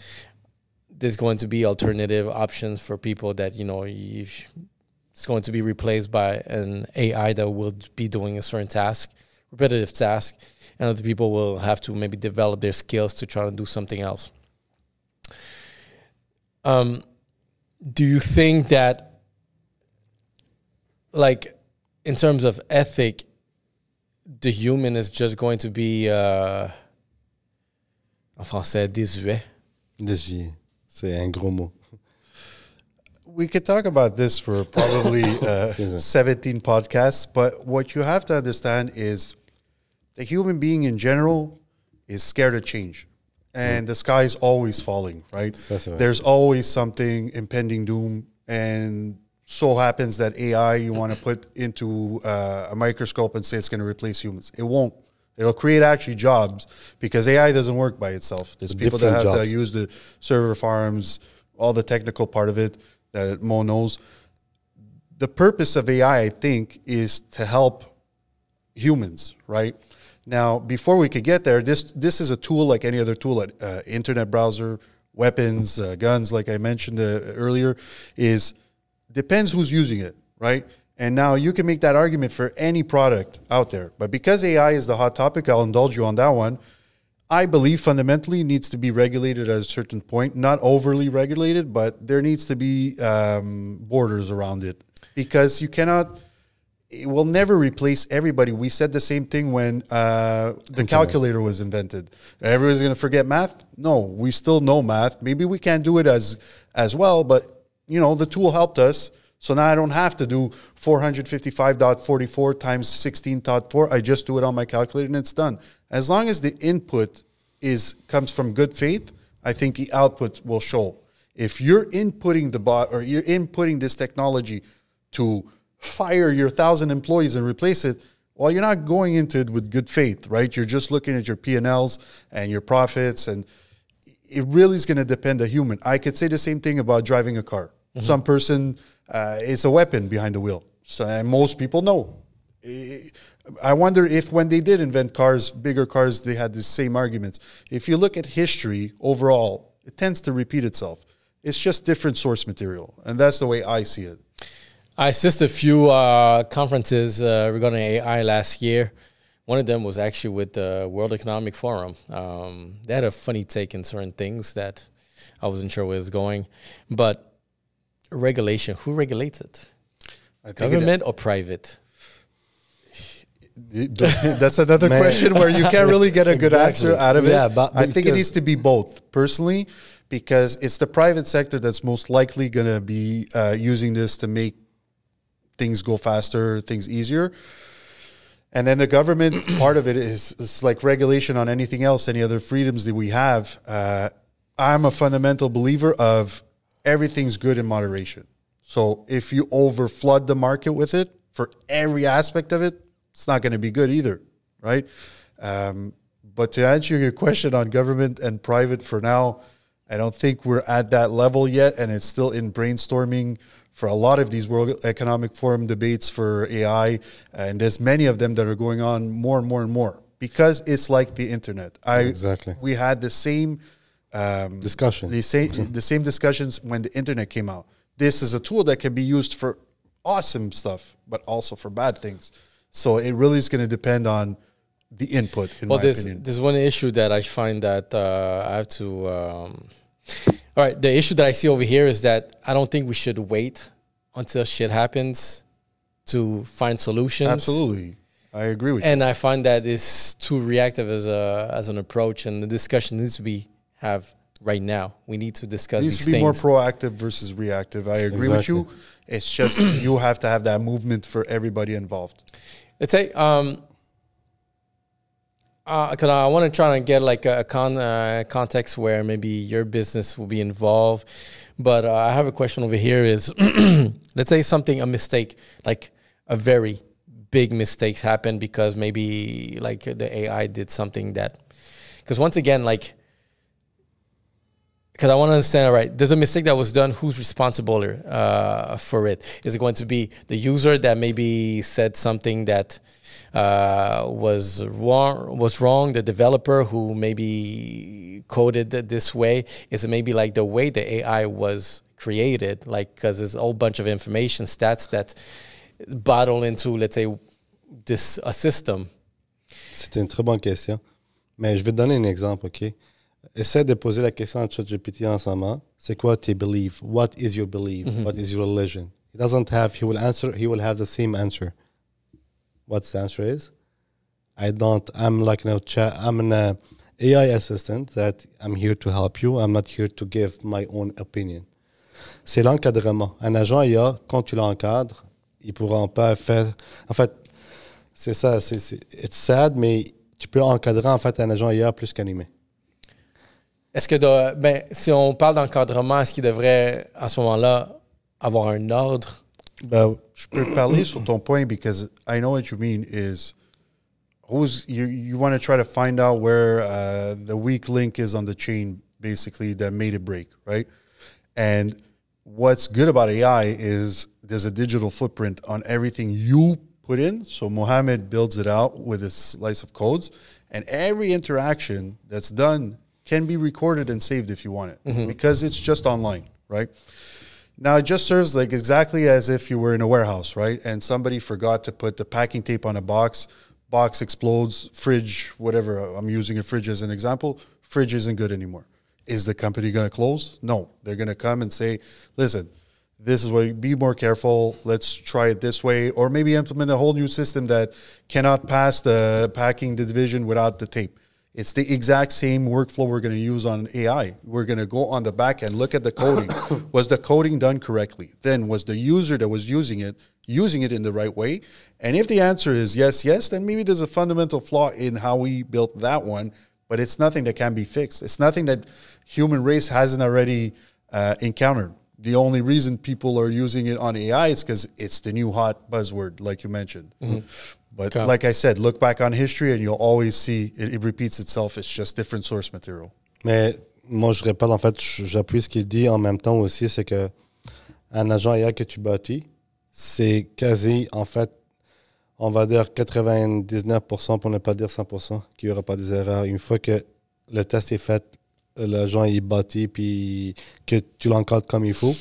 there's going to be alternative options for people that, you know, it's going to be replaced by an AI that will be doing a certain task, repetitive task, and other people will have to maybe develop their skills to try to do something else. Do you think that, like, in terms of ethic, the human is just going to be, en français, désuet? Désuet, c'est un gros mot. We could talk about this for probably 17 podcasts, but what you have to understand is the human being in general is scared of change. And the sky is always falling, right? There's always something, impending doom, and so happens that AI you want to put into a microscope and say it's going to replace humans. It won't. It'll create actually jobs because AI doesn't work by itself. There's people that have to use the server farms, all the technical part of it that Mo knows. The purpose of AI, I think, is to help humans, right? Now, before we could get there, this is a tool like any other tool, internet browser, weapons, guns, like I mentioned earlier, depends who's using it, right? And now you can make that argument for any product out there. But because AI is the hot topic, I'll indulge you on that one. I believe fundamentally it needs to be regulated at a certain point, not overly regulated, but there needs to be borders around it because it will never replace everybody. We said the same thing when the calculator was invented. Everybody's going to forget math? No, we still know math. Maybe we can't do it as well, but you know, the tool helped us. So now I don't have to do 455.44 times 16.4. I just do it on my calculator and it's done. As long as the input comes from good faith, I think the output will show. If you're inputting the bot or you're inputting this technology to fire your 1,000 employees and replace it, well, you're not going into it with good faith, right? You're just looking at your P&Ls and your profits, and it really is going to depend on a human. I could say the same thing about driving a car. Mm-hmm. Some person is a weapon behind the wheel. So, and most people know. I wonder if when they did invent cars, bigger cars, they had the same arguments. If you look at history overall, it tends to repeat itself. It's just different source material, and that's the way I see it. I assisted a few conferences regarding AI last year. One of them was actually with the World Economic Forum. They had a funny take in certain things that I wasn't sure where it was going. But regulation, who regulates it? Government or private? That's another question where you can't really get a good answer out of it. Yeah, but I think it needs to be both, personally, because it's the private sector that's most likely going to be using this to make things go faster, things easier. And then the government, part of it is like regulation on anything else, any other freedoms that we have. I'm a fundamental believer of everything's good in moderation. So if you overflood the market with it for every aspect of it, it's not going to be good either, right? But to answer your question on government and private for now, I don't think we're at that level yet, and it's still in brainstorming for a lot of these World Economic Forum debates for AI, and there's many of them that are going on more and more and more because it's like the internet. Exactly. We had the same discussion, the same discussions when the internet came out. This is a tool that can be used for awesome stuff, but also for bad things. So it really is going to depend on the input, in my opinion. There's one issue that I find that I have to... all right, the issue that I see over here is that I don't think we should wait until shit happens to find solutions. Absolutely. I agree with you. And I find that it's too reactive as an approach, and the discussion needs to be have right now. We need to discuss It needs these to be more things. proactive versus reactive. I agree with you. It's just you have to have that movement for everybody involved. Let's say, because I want to try and get like a context where maybe your business will be involved. But I have a question over here is, let's say a mistake, like a very big mistakes happen because maybe like the AI did something that, because once again, like, because I want to understand, all right, there's a mistake that was done. Who's responsible for it? Is it going to be the user that maybe said something that was wrong? The developer who maybe coded it this way? Is it maybe like the way the AI was created? Like, because there's a whole bunch of information, stats that bottle into, let's say, a system. C'est une très bonne question. Mais je vais te donner un exemple, OK? Essaie de poser la question à ChatGPT en ce moment. C'est quoi tes beliefs? What is your belief? What is your religion? He will have the same answer. What's the answer is? I'm like I'm an AI assistant that I'm here to help you. I'm not here to give my own opinion. C'est l'encadrement. Un agent IA, quand tu l'encadres, ils pourront pas faire... En fait, c'est ça, it's sad, mais tu peux encadrer en fait un agent IA plus qu'un humain. Est-ce que, si on parle d'encadrement, est-ce qu'il devrait, à ce moment-là, avoir un ordre? Ben, je peux parler sur ton point because I know what you mean is you want to try to find out where the weak link is on the chain, basically, that made it break, right? And what's good about AI is there's a digital footprint on everything you put in. So Mohammed builds it out with a slice of codes, and every interaction that's done can be recorded and saved if you want it because it's just online, right? Now, it just serves like exactly as if you were in a warehouse, right? And somebody forgot to put the packing tape on a box explodes, fridge, whatever. I'm using a fridge as an example. Fridge isn't good anymore. Is the company going to close? No. They're going to come and say, listen, this is what, be more careful. Let's try it this way. Or maybe implement a whole new system that cannot pass the packing division without the tape. It's the exact same workflow we're going to use on AI. We're going to go on the back end, look at the coding. Was the coding done correctly? Then was the user that was using it in the right way? And if the answer is yes, then maybe there's a fundamental flaw in how we built that one, but it's nothing that can be fixed. It's nothing that human race hasn't already encountered. The only reason people are using it on AI is because it's the new hot buzzword, like you mentioned. But like I said, look back on history and you'll always see it repeats itself. It's just different source material. Mais moi, je répète, en fait, j'appuie ce qu'il dit en même temps aussi, c'est que un agent IA que tu bâtis, c'est quasi, en fait, on va dire 99%, pour ne pas dire 100%, qu'il n'y aura pas des erreurs. Une fois que le test est fait, l'agent est bâti, puis que tu l'encadres comme il faut.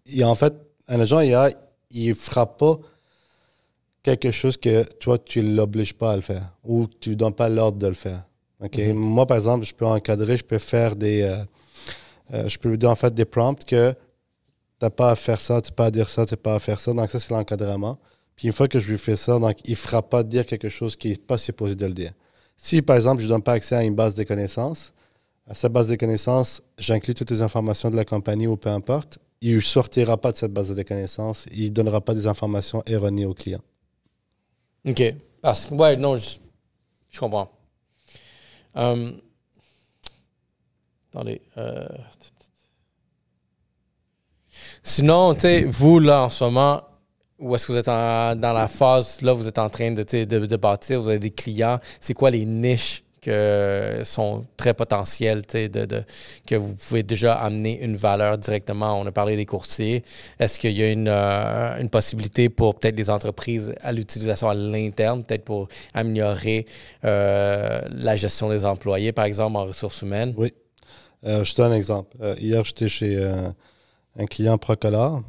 Et en fait, un agent IA, il ne fera pas quelque chose que toi, tu ne l'obliges pas à le faire ou tu ne donnes pas l'ordre de le faire. Okay? Moi, par exemple, je peux encadrer, je peux faire je peux lui dire en fait des prompts que tu n'as pas à faire ça, tu n'as pas à dire ça, tu n'as pas à faire ça. Donc, ça, c'est l'encadrement. Puis, une fois que je lui fais ça, donc, il ne fera pas dire quelque chose qui n'est pas supposé de le dire. Si, par exemple, je ne donne pas accès à une base de connaissances, à cette base de connaissances, j'inclus toutes les informations de la compagnie ou peu importe, il ne sortira pas de cette base de connaissances, il ne donnera pas des informations erronées au client. OK. Parce que, ouais, non, je comprends. Attendez. Sinon, tu sais, vous, là, en ce moment, où est-ce que vous êtes dans la phase, là, vous êtes en train de bâtir, vous avez des clients, c'est quoi les niches que sont très potentielles, que vous pouvez déjà amener une valeur directement? On a parlé des courtiers. Est-ce qu'il y a une possibilité pour peut-être les entreprises à l'utilisation à l'interne, peut-être pour améliorer la gestion des employés, par exemple, en ressources humaines? Oui. Je te donne un exemple. Hier, j'étais chez un client Procolor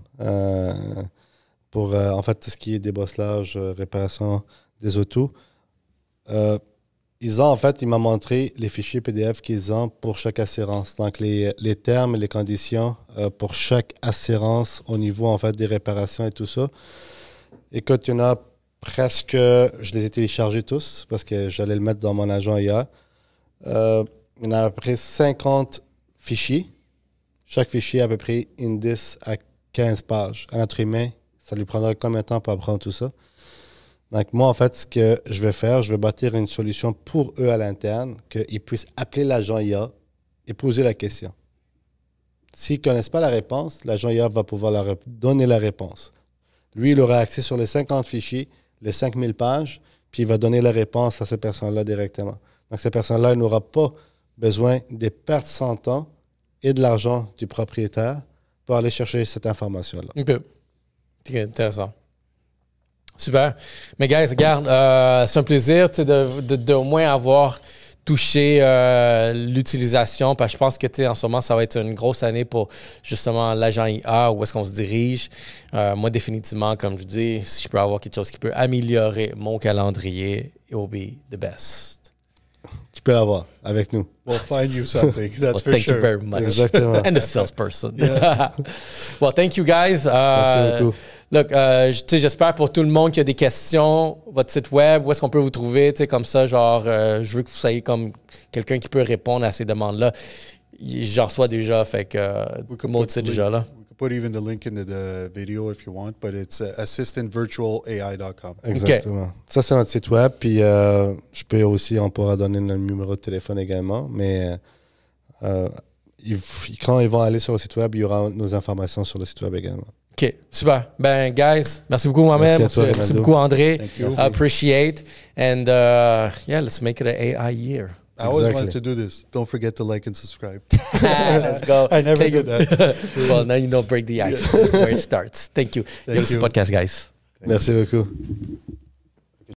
pour, en fait, tout ce qui est débosselage, réparation des autos. Ils m'ont montré les fichiers PDF qu'ils ont pour chaque assurance. Donc, les termes et les conditions pour chaque assurance au niveau, en fait, des réparations et tout ça. Écoute, il y en a presque... Je les ai téléchargés tous parce que j'allais le mettre dans mon agent IA. Il y en a à peu près 50 fichiers. Chaque fichier a à peu près une 10 à 15 pages. Un être humain, ça lui prendra combien de temps pour apprendre tout ça? Donc, moi, en fait, ce que je vais faire, je vais bâtir une solution pour eux à l'interne, qu'ils puissent appeler l'agent IA et poser la question. S'ils ne connaissent pas la réponse, l'agent IA va pouvoir leur donner la réponse. Lui, il aura accès sur les 50 fichiers, les 5000 pages, puis il va donner la réponse à ces personnes-là directement. Donc, ces personnes-là, ils n'auront pas besoin des pertes sans temps et de l'argent du propriétaire pour aller chercher cette information-là. OK. C'est intéressant. Super. Mais, guys, regarde, c'est un plaisir de au moins avoir touché l'utilisation, parce que je pense que en ce moment, ça va être une grosse année pour justement l'agent IA, où est-ce qu'on se dirige. Moi, définitivement, comme je dis, si je peux avoir quelque chose qui peut améliorer mon calendrier, it will be the best. Tu peux l'avoir avec nous. We'll find you something. That's for thank sure. you very much. Exactement. And the salesperson. Yeah. Well, thank you guys. Merci beaucoup. Look, j'espère pour tout le monde qui a des questions, votre site web, où est-ce qu'on peut vous trouver, comme ça, genre, je veux que vous soyez comme quelqu'un qui peut répondre à ces demandes-là. J'en reçois déjà, fait que Maud, c'est déjà là. Put even the link in the video if you want, but it's assistantvirtualai.com. Exactement. Okay. Ça, c'est notre site web. Puis, je peux aussi, on pourra donner notre numéro de téléphone également. Mais quand ils vont aller sur le site web, il y aura nos informations sur le site web également. OK, super. Ben, guys, merci beaucoup, Mohamed. Merci beaucoup, André. Thank you. Appreciate. And, yeah, let's make it an AI year. I always wanted to do this. Don't forget to like and subscribe. Let's go. I never do that. Well, now you know break the ice where it starts. Thank you. Thank you. Podcast, guys. Merci beaucoup.